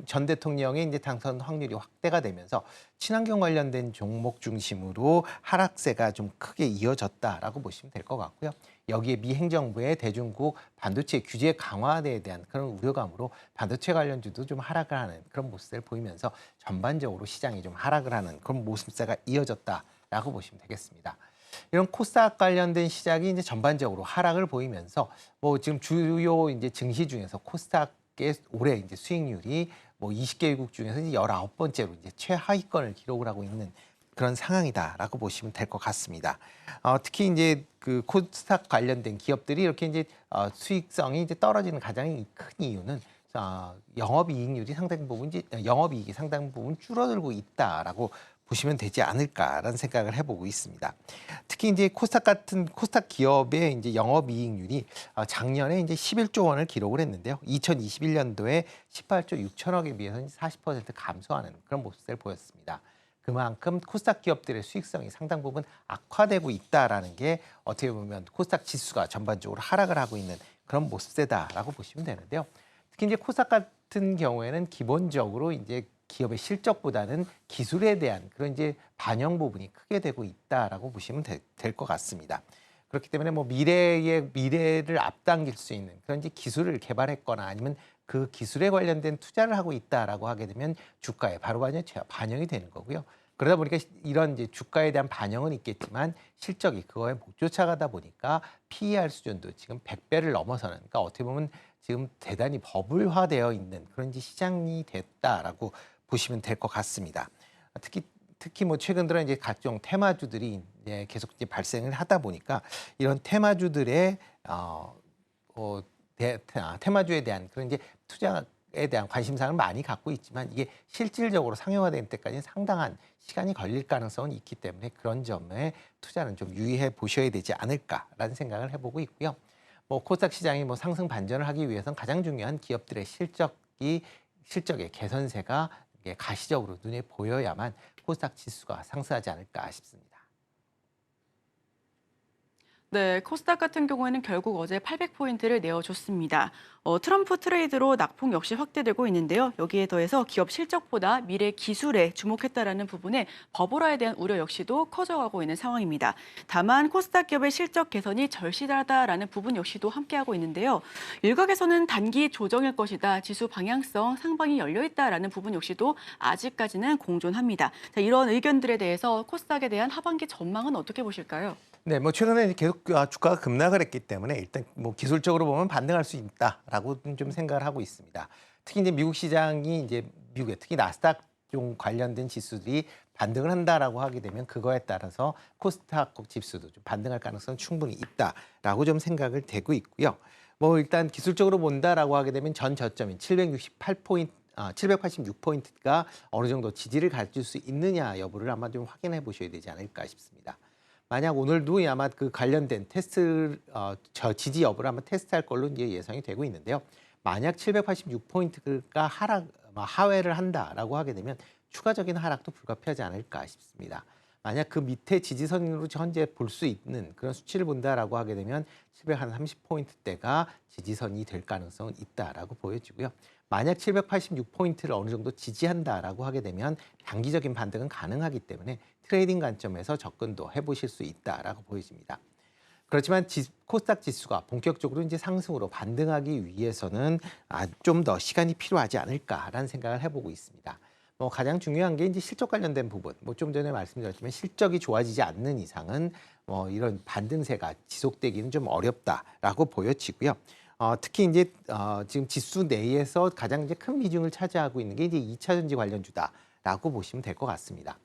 전 대통령의 이제 당선 확률이 확대가 되면서 친환경 관련된 종목 중심으로 하락세가 좀 크게 이어졌다라고 보시면 될 것 같고요. 여기에 미 행정부의 대중국 반도체 규제 강화에 대한 그런 우려감으로 반도체 관련주도 좀 하락을 하는 그런 모습을 보이면서 전반적으로 시장이 좀 하락을 하는 그런 모습세가 이어졌다라고 보시면 되겠습니다. 이런 코스닥 관련된 시장이 이제 전반적으로 하락을 보이면서 지금 주요 이제 증시 중에서 코스닥의 올해 이제 수익률이 20개국 중에서 이제 19번째로 이제 최하위권을 기록을 하고 있는 그런 상황이다라고 보시면 될 것 같습니다. 특히 이제 그 코스닥 관련된 기업들이 이렇게 이제 수익성이 이제 떨어지는 가장 큰 이유는 영업이익률이 상당 부분 영업이익이 상당 부분 줄어들고 있다라고 보시면 되지 않을까라는 생각을 해보고 있습니다. 특히 이제 코스닥 기업의 이제 영업이익률이 작년에 이제 11조 원을 기록을 했는데요. 2021년도에 18조 6천억에 비해서 40% 감소하는 그런 모습을 보였습니다. 그만큼 코스닥 기업들의 수익성이 상당 부분 악화되고 있다라는 게 어떻게 보면 코스닥 지수가 전반적으로 하락을 하고 있는 그런 모습세다라고 보시면 되는데요. 특히 이제 코스닥 같은 경우에는 기본적으로 이제 기업의 실적보다는 기술에 대한 그런 이제 반영 부분이 크게 되고 있다라고 보시면 될 것 같습니다. 그렇기 때문에 뭐 미래를 앞당길 수 있는 그런 이제 기술을 개발했거나 아니면 그 기술에 관련된 투자를 하고 있다라고 하게 되면 주가에 바로 반영이 되는 거고요. 그러다 보니까 이런 이제 주가에 대한 반영은 있겠지만 실적이 그거에 못 쫓아가다 보니까 PER 수준도 지금 100배를 넘어서는, 그러니까 어떻게 보면 지금 대단히 버블화되어 있는 그런 이제 시장이 됐다라고 보시면 될 것 같습니다. 특히 뭐 최근 들어 이제 각종 테마주들이 이제 계속 이제 발생을 하다 보니까 이런 테마주들의 테마주에 대한 그런 이제 투자에 대한 관심사를 많이 갖고 있지만 이게 실질적으로 상용화될 때까지는 상당한 시간이 걸릴 가능성은 있기 때문에 그런 점에 투자는 좀 유의해 보셔야 되지 않을까라는 생각을 해보고 있고요. 뭐 코스닥 시장이 뭐 상승 반전을 하기 위해서는 가장 중요한 기업들의 실적의 개선세가 가시적으로 눈에 보여야만 코스닥 지수가 상승하지 않을까 싶습니다. 네, 코스닥 같은 경우에는 결국 어제 800포인트를 내어줬습니다. 트럼프 트레이드로 낙폭 역시 확대되고 있는데요. 여기에 더해서 기업 실적보다 미래 기술에 주목했다라는 부분에 버블화에 대한 우려 역시도 커져가고 있는 상황입니다. 다만 코스닥 기업의 실적 개선이 절실하다라는 부분 역시도 함께하고 있는데요. 일각에서는 단기 조정일 것이다, 지수 방향성 상방이 열려있다라는 부분 역시도 아직까지는 공존합니다. 자, 이런 의견들에 대해서 코스닥에 대한 하반기 전망은 어떻게 보실까요? 네, 뭐 최근에 계속 주가가 급락을 했기 때문에 일단 뭐 기술적으로 보면 반등할 수 있다라고 좀 생각을 하고 있습니다. 특히 이제 미국 시장이 이제 미국의 특히 나스닥 좀 관련된 지수들이 반등을 한다라고 하게 되면 그거에 따라서 코스닥 지수도 좀 반등할 가능성은 충분히 있다라고 좀 생각을 되고 있고요. 뭐 일단 기술적으로 본다라고 하게 되면 전 저점인 786포인트가 어느 정도 지지를 가질 수 있느냐 여부를 아마 좀 확인해 보셔야 되지 않을까 싶습니다. 만약 오늘도 아마 그 관련된 저 지지 여부를 한번 테스트할 걸로 이제 예상이 되고 있는데요. 만약 786포인트가 하회를 한다라고 하게 되면 추가적인 하락도 불가피하지 않을까 싶습니다. 만약 그 밑에 지지선으로 현재 볼 수 있는 그런 수치를 본다라고 하게 되면 730포인트대가 지지선이 될 가능성은 있다라고 보여지고요. 만약 786포인트를 어느 정도 지지한다라고 하게 되면 단기적인 반등은 가능하기 때문에 트레이딩 관점에서 접근도 해보실 수 있다라고 보여집니다. 그렇지만 코스닥 지수가 본격적으로 이제 상승으로 반등하기 위해서는 좀 더 시간이 필요하지 않을까라는 생각을 해보고 있습니다. 뭐 가장 중요한 게 이제 실적 관련된 부분. 뭐 좀 전에 말씀드렸지만 실적이 좋아지지 않는 이상은 이런 반등세가 지속되기는 좀 어렵다라고 보여지고요. 특히 이제 지금 지수 내에서 가장 이제 큰 비중을 차지하고 있는 게 이제 2차 전지 관련주다라고 보시면 될 것 같습니다.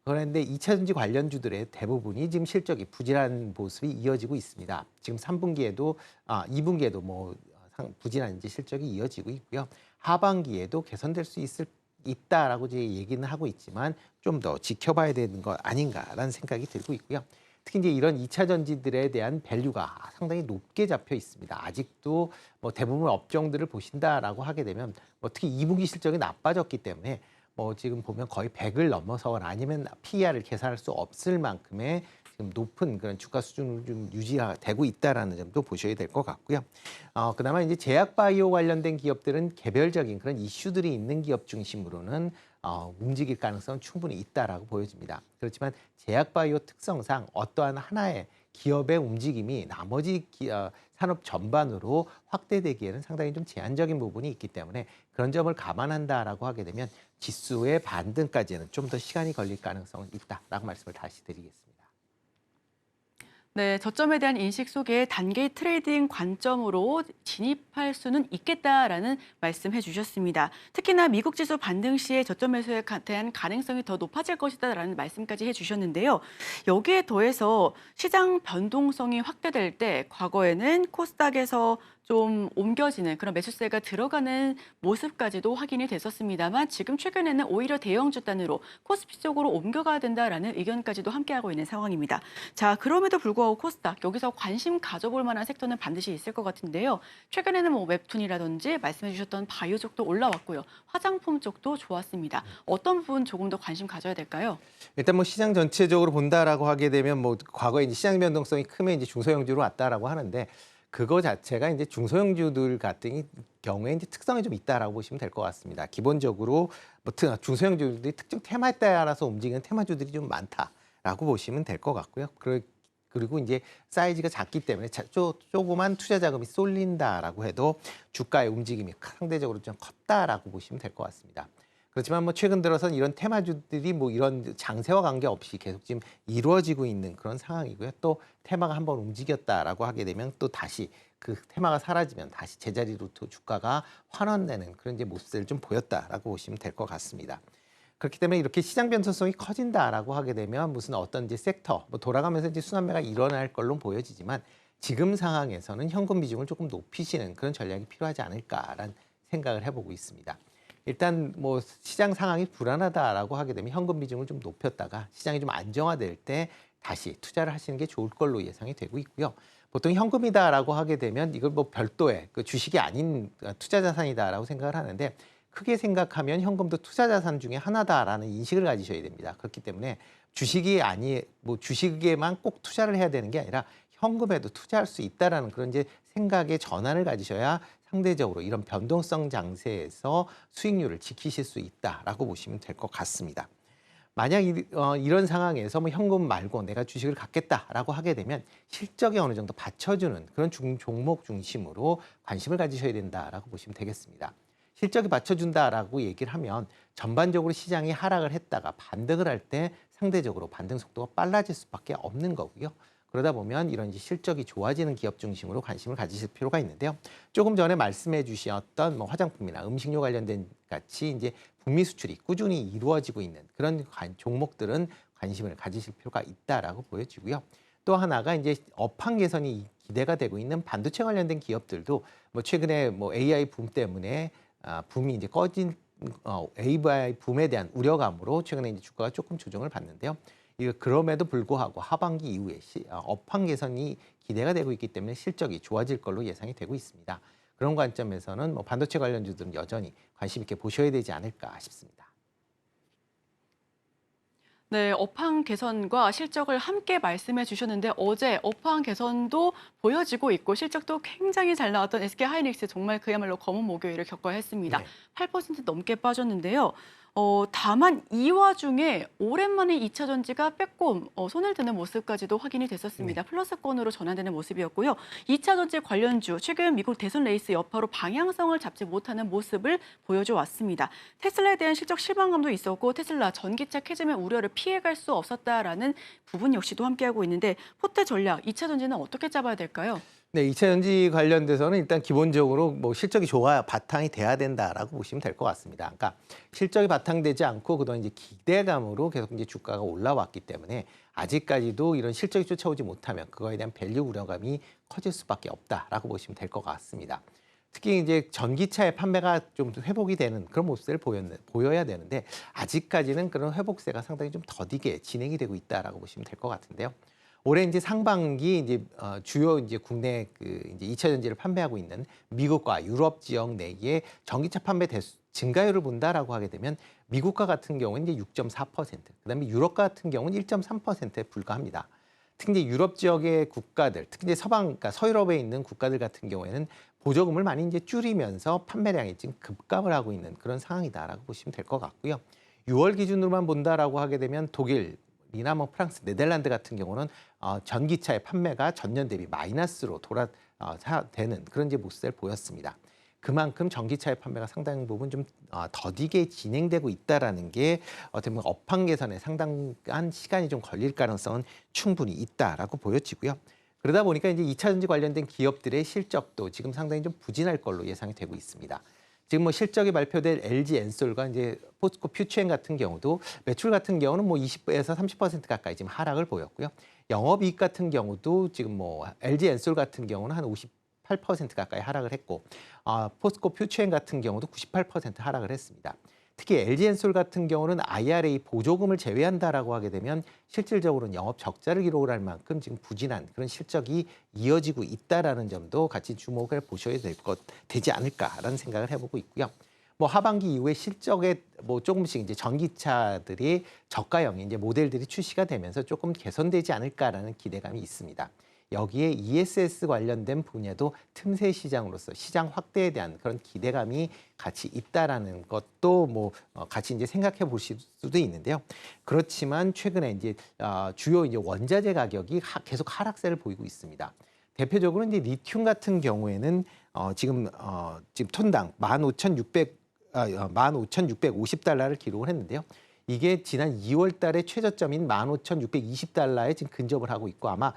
그런데 2차 전지 관련주들의 대부분이 지금 실적이 부진한 모습이 이어지고 있습니다. 지금 3분기에도 2분기에도 뭐 부진한 이제 실적이 이어지고 있고요. 하반기에도 개선될 수 있다라고 이제 얘기는 하고 있지만 좀 더 지켜봐야 되는 거 아닌가라는 생각이 들고 있고요. 특히 이제 이런 2차 전지들에 대한 밸류가 상당히 높게 잡혀 있습니다. 아직도 뭐 대부분 업종들을 보신다라고 하게 되면 뭐 특히 2분기 실적이 나빠졌기 때문에 뭐 지금 보면 거의 100을 넘어서거나 아니면 PER을 계산할 수 없을 만큼의 지금 높은 그런 주가 수준을 좀 유지가 되고 있다라는 점도 보셔야 될 것 같고요. 그나마 이제 제약 바이오 관련된 기업들은 개별적인 그런 이슈들이 있는 기업 중심으로는 움직일 가능성은 충분히 있다라고 보여집니다. 그렇지만 제약 바이오 특성상 어떠한 하나의 기업의 움직임이 나머지 산업 전반으로 확대되기에는 상당히 좀 제한적인 부분이 있기 때문에 그런 점을 감안한다라고 하게 되면 지수의 반등까지는 좀 더 시간이 걸릴 가능성은 있다라고 말씀을 다시 드리겠습니다. 네, 저점에 대한 인식 속에 단기 트레이딩 관점으로 진입할 수는 있겠다라는 말씀해 주셨습니다. 특히나 미국 지수 반등 시에 저점 매수에 대한 가능성이 더 높아질 것이다라는 말씀까지 해 주셨는데요. 여기에 더해서 시장 변동성이 확대될 때 과거에는 코스닥에서 좀 옮겨지는 그런 매수세가 들어가는 모습까지도 확인이 됐었습니다만 지금 최근에는 오히려 대형주 단으로 코스피 쪽으로 옮겨가야 된다라는 의견까지도 함께하고 있는 상황입니다. 자, 그럼에도 불구하고 코스닥 여기서 관심 가져볼 만한 섹터는 반드시 있을 것 같은데요. 최근에는 뭐 웹툰이라든지 말씀해 주셨던 바이오 쪽도 올라왔고요. 화장품 쪽도 좋았습니다. 어떤 부분 조금 더 관심 가져야 될까요? 일단 뭐 시장 전체적으로 본다라고 하게 되면 뭐 과거에 이제 시장 변동성이 크면 이제 중소형주로 왔다라고 하는데 그거 자체가 이제 중소형주들 같은 경우에 이제 특성이 좀 있다라고 보시면 될 것 같습니다. 기본적으로 뭐 중소형주들이 특정 테마에 따라서 움직이는 테마주들이 좀 많다라고 보시면 될 것 같고요. 그리고 이제 사이즈가 작기 때문에 조그만 투자 자금이 쏠린다라고 해도 주가의 움직임이 상대적으로 좀 컸다라고 보시면 될 것 같습니다. 그렇지만 뭐 최근 들어서는 이런 테마주들이 뭐 이런 장세와 관계없이 계속 지금 이루어지고 있는 그런 상황이고요. 또 테마가 한번 움직였다라고 하게 되면 또 다시 그 테마가 사라지면 다시 제자리로 또 주가가 환원되는 그런 이제 모습을 좀 보였다라고 보시면 될 것 같습니다. 그렇기 때문에 이렇게 시장 변동성이 커진다라고 하게 되면 무슨 어떤 이제 섹터 뭐 돌아가면서 이제 순환매가 일어날 걸로 보여지지만 지금 상황에서는 현금 비중을 조금 높이시는 그런 전략이 필요하지 않을까라는 생각을 해보고 있습니다. 일단 뭐 시장 상황이 불안하다라고 하게 되면 현금 비중을 좀 높였다가 시장이 좀 안정화될 때 다시 투자를 하시는 게 좋을 걸로 예상이 되고 있고요. 보통 현금이다라고 하게 되면 이걸 뭐 별도의 그 주식이 아닌 투자 자산이다라고 생각을 하는데 크게 생각하면 현금도 투자 자산 중에 하나다라는 인식을 가지셔야 됩니다. 그렇기 때문에 주식이 뭐 주식에만 꼭 투자를 해야 되는 게 아니라 현금에도 투자할 수 있다라는 그런 이제 생각의 전환을 가지셔야 상대적으로 이런 변동성 장세에서 수익률을 지키실 수 있다라고 보시면 될 것 같습니다. 만약 이런 상황에서 뭐 현금 말고 내가 주식을 갖겠다라고 하게 되면 실적이 어느 정도 받쳐주는 그런 종목 중심으로 관심을 가지셔야 된다라고 보시면 되겠습니다. 실적이 받쳐준다라고 얘기를 하면 전반적으로 시장이 하락을 했다가 반등을 할 때 상대적으로 반등 속도가 빨라질 수밖에 없는 거고요. 그러다 보면 이런 이제 실적이 좋아지는 기업 중심으로 관심을 가지실 필요가 있는데요. 조금 전에 말씀해 주셨던 뭐 화장품이나 음식료 관련된 같이 이제 북미 수출이 꾸준히 이루어지고 있는 그런 종목들은 관심을 가지실 필요가 있다라고 보여지고요. 또 하나가 이제 업황 개선이 기대가 되고 있는 반도체 관련된 기업들도 뭐 최근에 뭐 AI 붐 때문에 붐이 이제 꺼진 AI 붐에 대한 우려감으로 최근에 이제 주가가 조금 조정을 받는데요. 그럼에도 불구하고 하반기 이후에 업황 개선이 기대가 되고 있기 때문에 실적이 좋아질 걸로 예상이 되고 있습니다. 그런 관점에서는 뭐 반도체 관련주들은 여전히 관심 있게 보셔야 되지 않을까 싶습니다. 네, 업황 개선과 실적을 함께 말씀해 주셨는데 어제 업황 개선도 보여지고 있고 실적도 굉장히 잘 나왔던 SK하이닉스 정말 그야말로 검은 목요일을 겪어야 했습니다. 네. 8% 넘게 빠졌는데요. 다만 이 와중에 오랜만에 2차 전지가 빼꼼 손을 드는 모습까지도 확인이 됐었습니다. 네. 플러스권으로 전환되는 모습이었고요. 2차 전지 관련주 최근 미국 대선 레이스 여파로 방향성을 잡지 못하는 모습을 보여줘 왔습니다. 테슬라에 대한 실적 실망감도 있었고 테슬라 전기차 캐즘의 우려를 피해갈 수 없었다라는 부분 역시도 함께하고 있는데 포트 전략 2차 전지는 어떻게 잡아야 될까요? 네, 2차 전지 관련돼서는 일단 기본적으로 뭐 실적이 좋아야 바탕이 돼야 된다라고 보시면 될 것 같습니다. 그러니까 실적이 바탕되지 않고 그동안 이제 기대감으로 계속 이제 주가가 올라왔기 때문에 아직까지도 이런 실적이 쫓아오지 못하면 그거에 대한 밸류 우려감이 커질 수밖에 없다라고 보시면 될 것 같습니다. 특히 이제 전기차의 판매가 좀 회복이 되는 그런 모습을 보여야 되는데 아직까지는 그런 회복세가 상당히 좀 더디게 진행이 되고 있다라고 보시면 될 것 같은데요. 올해 이제 상반기 이제 주요 이제 국내 그 이제 2차 전지를 판매하고 있는 미국과 유럽 지역 내의 전기차 판매 증가율을 본다라고 하게 되면 미국과 같은 경우는 이제 6.4%, 그다음에 유럽 같은 경우는 1.3%에 불과합니다. 특히 이제 유럽 지역의 국가들, 특히 이제 그러니까 서유럽에 있는 국가들 같은 경우에는 보조금을 많이 이제 줄이면서 판매량이 지금 급감을 하고 있는 그런 상황이다라고 보시면 될 것 같고요. 6월 기준으로만 본다라고 하게 되면 독일이나 뭐 프랑스, 네덜란드 같은 경우는 전기차의 판매가 전년 대비 마이너스로 되는 그런 이제 모습을 보였습니다. 그만큼 전기차의 판매가 상당 부분 좀 더디게 진행되고 있다라는 게 어떻게 보면 업황 개선에 상당한 시간이 좀 걸릴 가능성은 충분히 있다라고 보여지고요. 그러다 보니까 이제 2차 전지 관련된 기업들의 실적도 지금 상당히 좀 부진할 걸로 예상이 되고 있습니다. 지금 뭐 실적이 발표될 LG 엔솔과 이제 포스코 퓨처엠 같은 경우도 매출 같은 경우는 뭐 20에서 30% 가까이 지금 하락을 보였고요. 영업이익 같은 경우도 지금 뭐 LG 엔솔 같은 경우는 한 58% 가까이 하락을 했고, 포스코 퓨처엠 같은 경우도 98% 하락을 했습니다. 특히 LG 엔솔 같은 경우는 IRA 보조금을 제외한다라고 하게 되면 실질적으로는 영업 적자를 기록을 할 만큼 지금 부진한 그런 실적이 이어지고 있다라는 점도 같이 주목을 보셔야 되지 않을까라는 생각을 해보고 있고요. 뭐 하반기 이후에 실적에 뭐 조금씩 이제 전기차들이 저가형 이제 모델들이 출시가 되면서 조금 개선되지 않을까라는 기대감이 있습니다. 여기에 ESS 관련된 분야도 틈새 시장으로서 시장 확대에 대한 그런 기대감이 같이 있다라는 것도 뭐 같이 이제 생각해 보실 수도 있는데요. 그렇지만 최근에 이제 주요 이제 원자재 가격이 계속 하락세를 보이고 있습니다. 대표적으로 이제 리튬 같은 경우에는 지금 톤당 15,650달러를 기록을 했는데요. 이게 지난 2월 달에 최저점인 15,620달러에 지금 근접을 하고 있고 아마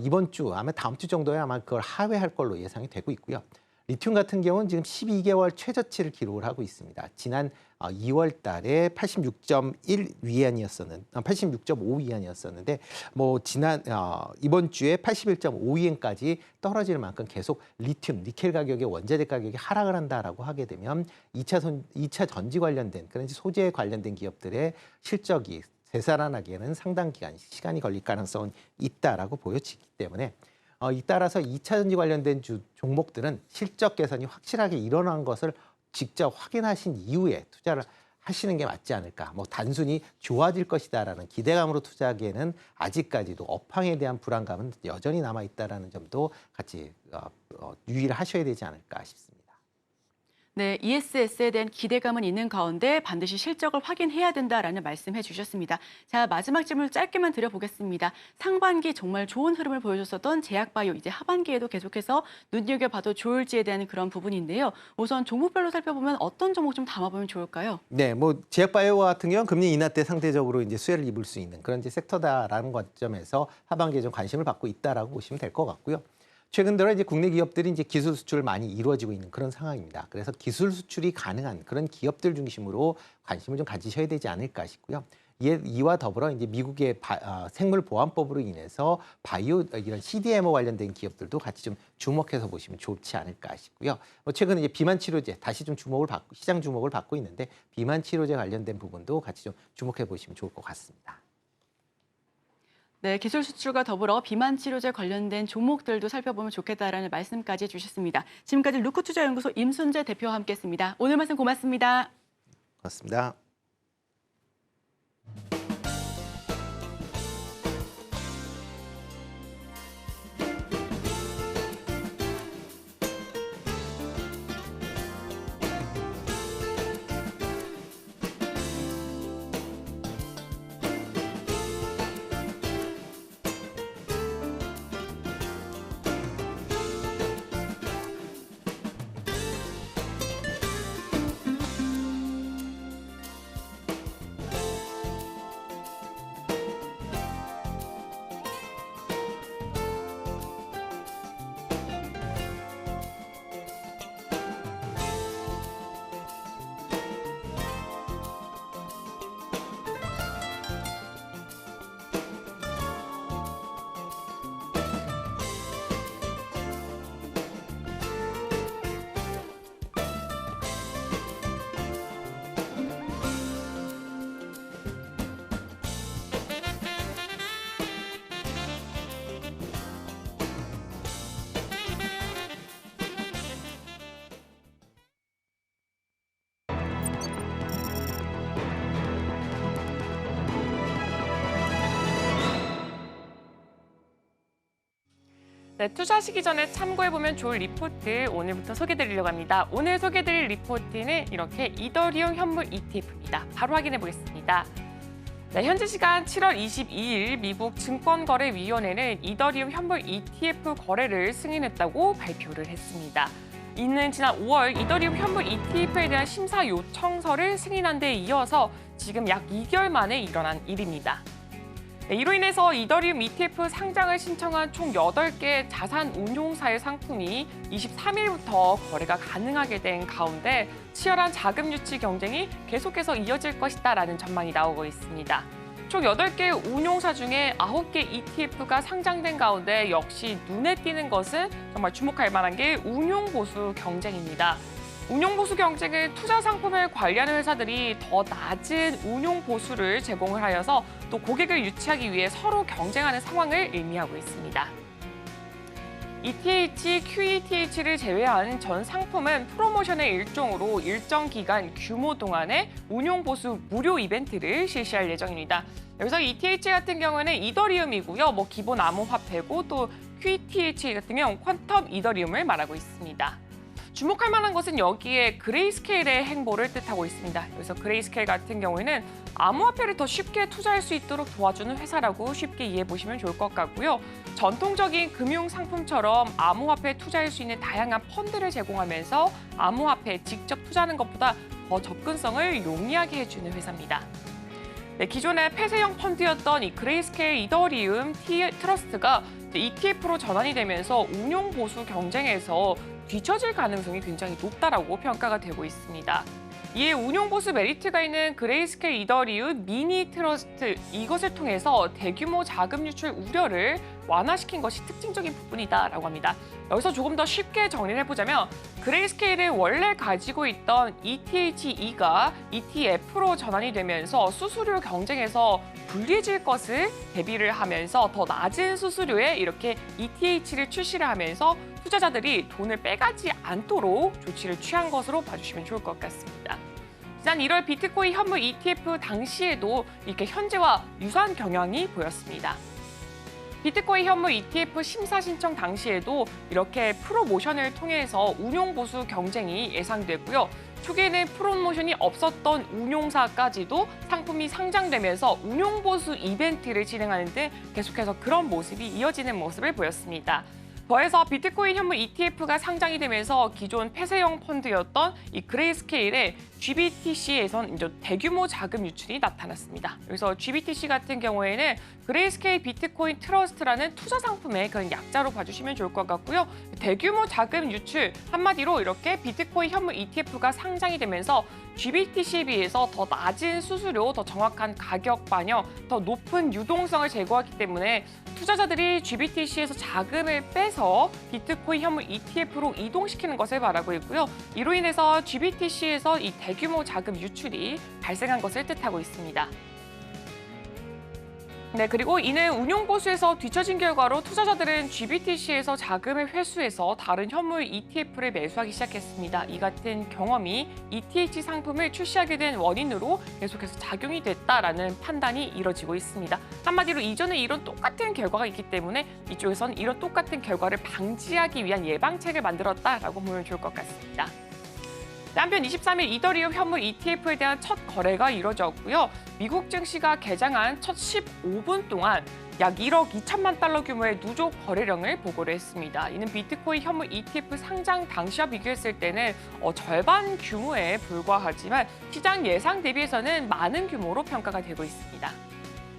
이번 주, 아마 다음 주 정도에 아마 그걸 하회할 걸로 예상이 되고 있고요. 리튬 같은 경우는 지금 12개월 최저치를 기록을 하고 있습니다. 지난 2월 달에 86.5 위안이었었는데 뭐 지난 이번 주에 81.5 위안까지 떨어질 만큼 계속 리튬, 니켈 가격의 원자재 가격이 하락을 한다라고 하게 되면 2차 전지 관련된 그런 소재 관련된 기업들의 실적이 되살아나기에는 상당 기간, 시간이 걸릴 가능성은 있다라고 보여지기 때문에 따라서 2차 전지 관련된 종목들은 실적 개선이 확실하게 일어난 것을 직접 확인하신 이후에 투자를 하시는 게 맞지 않을까. 뭐 단순히 좋아질 것이다라는 기대감으로 투자하기에는 아직까지도 업황에 대한 불안감은 여전히 남아있다라는 점도 같이 유의를 하셔야 되지 않을까 싶습니다. 네, ESS에 대한 기대감은 있는 가운데 반드시 실적을 확인해야 된다라는 말씀해 주셨습니다. 자, 마지막 질문 짧게만 드려보겠습니다. 상반기 정말 좋은 흐름을 보여줬었던 제약바이오, 이제 하반기에도 계속해서 눈여겨봐도 좋을지에 대한 그런 부분인데요. 우선 종목별로 살펴보면 어떤 종목 좀 담아보면 좋을까요? 네, 뭐 제약바이오 같은 경우는 금리 인하 때 상대적으로 이제 수혜를 입을 수 있는 그런 이제 섹터다라는 관점에서 하반기에 좀 관심을 받고 있다라고 보시면 될 것 같고요. 최근 들어 이제 국내 기업들이 이제 기술 수출을 많이 이루어지고 있는 그런 상황입니다. 그래서 기술 수출이 가능한 그런 기업들 중심으로 관심을 좀 가지셔야 되지 않을까 싶고요. 이와 더불어 이제 미국의 생물 보안법으로 인해서 바이오 이런 CDMO 관련된 기업들도 같이 좀 주목해서 보시면 좋지 않을까 싶고요. 최근에 이제 비만 치료제 다시 좀 시장 주목을 받고 있는데 비만 치료제 관련된 부분도 같이 좀 주목해 보시면 좋을 것 같습니다. 네, 기술 수출과 더불어 비만 치료제 관련된 종목들도 살펴보면 좋겠다라는 말씀까지 해주셨습니다. 지금까지 루크투자연구소 임순재 대표와 함께했습니다. 오늘 말씀 고맙습니다. 고맙습니다. 네, 투자하시기 전에 참고해보면 좋을 리포트 오늘부터 소개드리려고 합니다. 오늘 소개드릴 리포트는 이렇게 이더리움 현물 ETF입니다. 바로 확인해 보겠습니다. 네, 현지 시간 7월 22일 미국 증권거래위원회는 이더리움 현물 ETF 거래를 승인했다고 발표를 했습니다. 이는 지난 5월 이더리움 현물 ETF에 대한 심사 요청서를 승인한 데 이어서 지금 약 2개월 만에 일어난 일입니다. 네, 이로 인해서 이더리움 ETF 상장을 신청한 총 8개 자산 운용사의 상품이 23일부터 거래가 가능하게 된 가운데 치열한 자금 유치 경쟁이 계속해서 이어질 것이다라는 전망이 나오고 있습니다. 총 8개 운용사 중에 9개 ETF가 상장된 가운데 역시 눈에 띄는 것은 정말 주목할 만한 게 운용보수 경쟁입니다. 운용보수 경쟁은 투자 상품을 관리하는 회사들이 더 낮은 운용보수를 제공을 하여서 또 고객을 유치하기 위해 서로 경쟁하는 상황을 의미하고 있습니다. ETH, QETH를 제외한 전 상품은 프로모션의 일종으로 일정 기간 규모 동안의 운용보수 무료 이벤트를 실시할 예정입니다. 여기서 ETH 같은 경우에는 이더리움이고요. 기본 암호화폐고 또 QETH 같은 경우 퀀텀 이더리움을 말하고 있습니다. 주목할 만한 것은 여기에 그레이스케일의 행보를 뜻하고 있습니다. 그래서 그레이스케일 같은 경우에는 암호화폐를 더 쉽게 투자할 수 있도록 도와주는 회사라고 쉽게 이해해 보시면 좋을 것 같고요. 전통적인 금융 상품처럼 암호화폐에 투자할 수 있는 다양한 펀드를 제공하면서 암호화폐에 직접 투자하는 것보다 더 접근성을 용이하게 해주는 회사입니다. 네, 기존의 폐쇄형 펀드였던 이 그레이스케일 이더리움 트러스트가 ETF로 전환이 되면서 운용 보수 경쟁에서 뒤처질 가능성이 굉장히 높다라고 평가가 되고 있습니다. 이에 운용 보수 메리트가 있는 그레이스케일 이더리움 미니 트러스트 이것을 통해서 대규모 자금 유출 우려를 완화시킨 것이 특징적인 부분이다라고 합니다. 여기서 조금 더 쉽게 정리를 해보자면 그레이스케일이 원래 가지고 있던 ETH2가 ETF로 전환이 되면서 수수료 경쟁에서 불리해질 것을 대비를 하면서 더 낮은 수수료에 이렇게 ETH를 출시를 하면서 투자자들이 돈을 빼가지 않도록 조치를 취한 것으로 봐주시면 좋을 것 같습니다. 지난 1월 비트코인 현물 ETF 당시에도 이렇게 현재와 유사한 경향이 보였습니다. 비트코인 현물 ETF 심사 신청 당시에도 이렇게 프로모션을 통해서 운용 보수 경쟁이 예상됐고요. 초기에는 프로모션이 없었던 운용사까지도 상품이 상장되면서 운용 보수 이벤트를 진행하는 등 계속해서 그런 모습이 이어지는 모습을 보였습니다. 더해서 비트코인 현물 ETF가 상장이 되면서 기존 폐쇄형 펀드였던 이 그레이스케일의 GBTC에선 이제 대규모 자금 유출이 나타났습니다. 그래서 GBTC 같은 경우에는 그레이스케일 비트코인 트러스트라는 투자 상품의 그런 약자로 봐주시면 좋을 것 같고요. 대규모 자금 유출, 한마디로 이렇게 비트코인 현물 ETF가 상장이 되면서 GBTC에 비해서 더 낮은 수수료, 더 정확한 가격 반영, 더 높은 유동성을 제공하기 때문에 투자자들이 GBTC에서 자금을 빼서 비트코인 현물 ETF로 이동시키는 것을 바라고 있고요. 이로 인해서 GBTC에서 이 대규모 자금 유출이 발생한 것을 뜻하고 있습니다. 네, 그리고 이는 운용 보수에서 뒤처진 결과로 투자자들은 GBTC에서 자금을 회수해서 다른 현물 ETF를 매수하기 시작했습니다. 이 같은 경험이 ETH 상품을 출시하게 된 원인으로 계속해서 작용이 됐다라는 판단이 이뤄지고 있습니다. 한마디로 이전에 이런 똑같은 결과가 있기 때문에 이쪽에서는 이런 똑같은 결과를 방지하기 위한 예방책을 만들었다라고 보면 좋을 것 같습니다. 한편 23일 이더리움 현물 ETF에 대한 첫 거래가 이뤄졌고요. 미국 증시가 개장한 첫 15분 동안 약 1억 2천만 달러 규모의 누적 거래량을 보고를 했습니다. 이는 비트코인 현물 ETF 상장 당시와 비교했을 때는 절반 규모에 불과하지만 시장 예상 대비해서는 많은 규모로 평가가 되고 있습니다.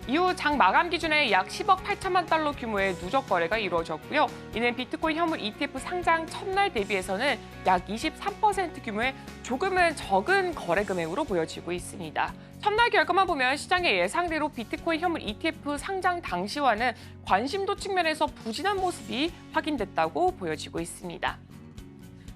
이후 장 마감 기준에 약 10억 8천만 달러 규모의 누적 거래가 이루어졌고요. 이는 비트코인 현물 ETF 상장 첫날 대비해서는 약 23% 규모의 조금은 적은 거래 금액으로 보여지고 있습니다. 첫날 결과만 보면 시장의 예상대로 비트코인 현물 ETF 상장 당시와는 관심도 측면에서 부진한 모습이 확인됐다고 보여지고 있습니다.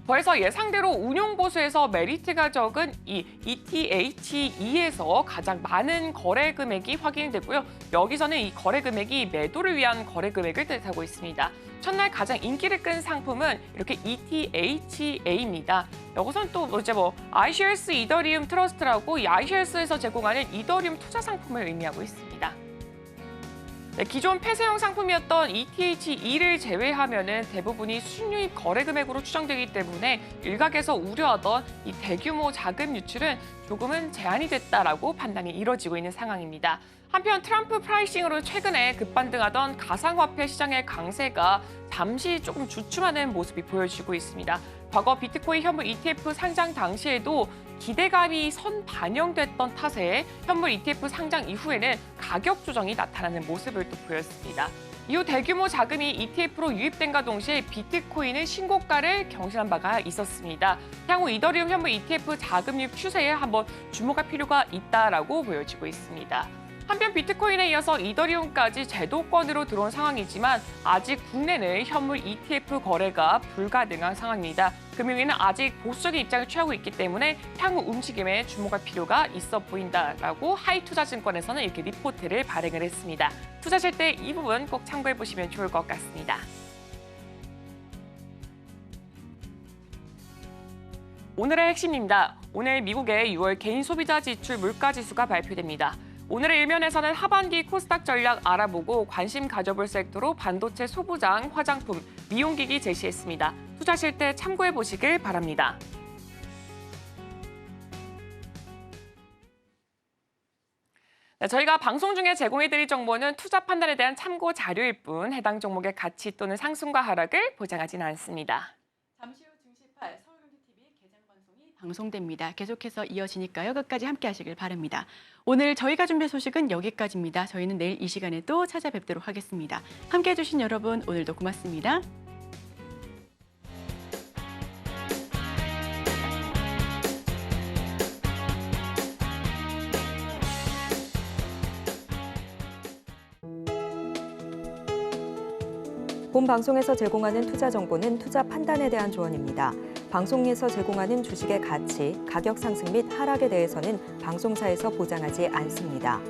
더해서 예상대로 운용 보수에서 메리트가 적은 이 ETH2에서 가장 많은 거래 금액이 확인됐고요. 여기서는 이 거래 금액이 매도를 위한 거래 금액을 뜻하고 있습니다. 첫날 가장 인기를 끈 상품은 이렇게 ETHA입니다. 여기서는 또 이제 iShares 이더리움 트러스트라고 이 iShares에서 제공하는 이더리움 투자 상품을 의미하고 있습니다. 네, 기존 폐쇄형 상품이었던 ETH2를 제외하면은 대부분이 순유입 거래 금액으로 추정되기 때문에 일각에서 우려하던 이 대규모 자금 유출은 조금은 제한이 됐다라고 판단이 이뤄지고 있는 상황입니다. 한편 트럼프 프라이싱으로 최근에 급반등하던 가상화폐 시장의 강세가 잠시 조금 주춤하는 모습이 보여지고 있습니다. 과거 비트코인 현물 ETF 상장 당시에도 기대감이 선반영됐던 탓에 현물 ETF 상장 이후에는 가격 조정이 나타나는 모습을 또 보였습니다. 이후 대규모 자금이 ETF로 유입된과 동시에 비트코인은 신고가를 경신한 바가 있었습니다. 향후 이더리움 현물 ETF 자금 유입 추세에 한번 주목할 필요가 있다라고 보여지고 있습니다. 한편 비트코인에 이어서 이더리움까지 제도권으로 들어온 상황이지만 아직 국내는 현물 ETF 거래가 불가능한 상황입니다. 금융위는 아직 보수적인 입장을 취하고 있기 때문에 향후 움직임에 주목할 필요가 있어 보인다라고 하이투자증권에서는 이렇게 리포트를 발행을 했습니다. 투자하실 때 이 부분 꼭 참고해 보시면 좋을 것 같습니다. 오늘의 핵심입니다. 오늘 미국의 6월 개인 소비자 지출 물가 지수가 발표됩니다. 오늘의 일면에서는 하반기 코스닥 전략 알아보고 관심 가져볼 섹터로 반도체 소부장, 화장품, 미용기기 제시했습니다. 투자하실 때 참고해 보시길 바랍니다. 네, 저희가 방송 중에 제공해드릴 정보는 투자 판단에 대한 참고 자료일 뿐 해당 종목의 가치 또는 상승과 하락을 보장하지는 않습니다. 잠시 후 증시 8 서울경제TV 개장 방송이 방송됩니다. 계속해서 이어지니까요. 끝까지 함께 하시길 바랍니다. 오늘 저희가 준비한 소식은 여기까지입니다. 저희는 내일 이 시간에 또 찾아뵙도록 하겠습니다. 함께해 주신 여러분 오늘도 고맙습니다. 본 방송에서 제공하는 투자 정보는 투자 판단에 대한 조언입니다. 방송에서 제공하는 주식의 가치, 가격 상승 및 하락에 대해서는 방송사에서 보장하지 않습니다.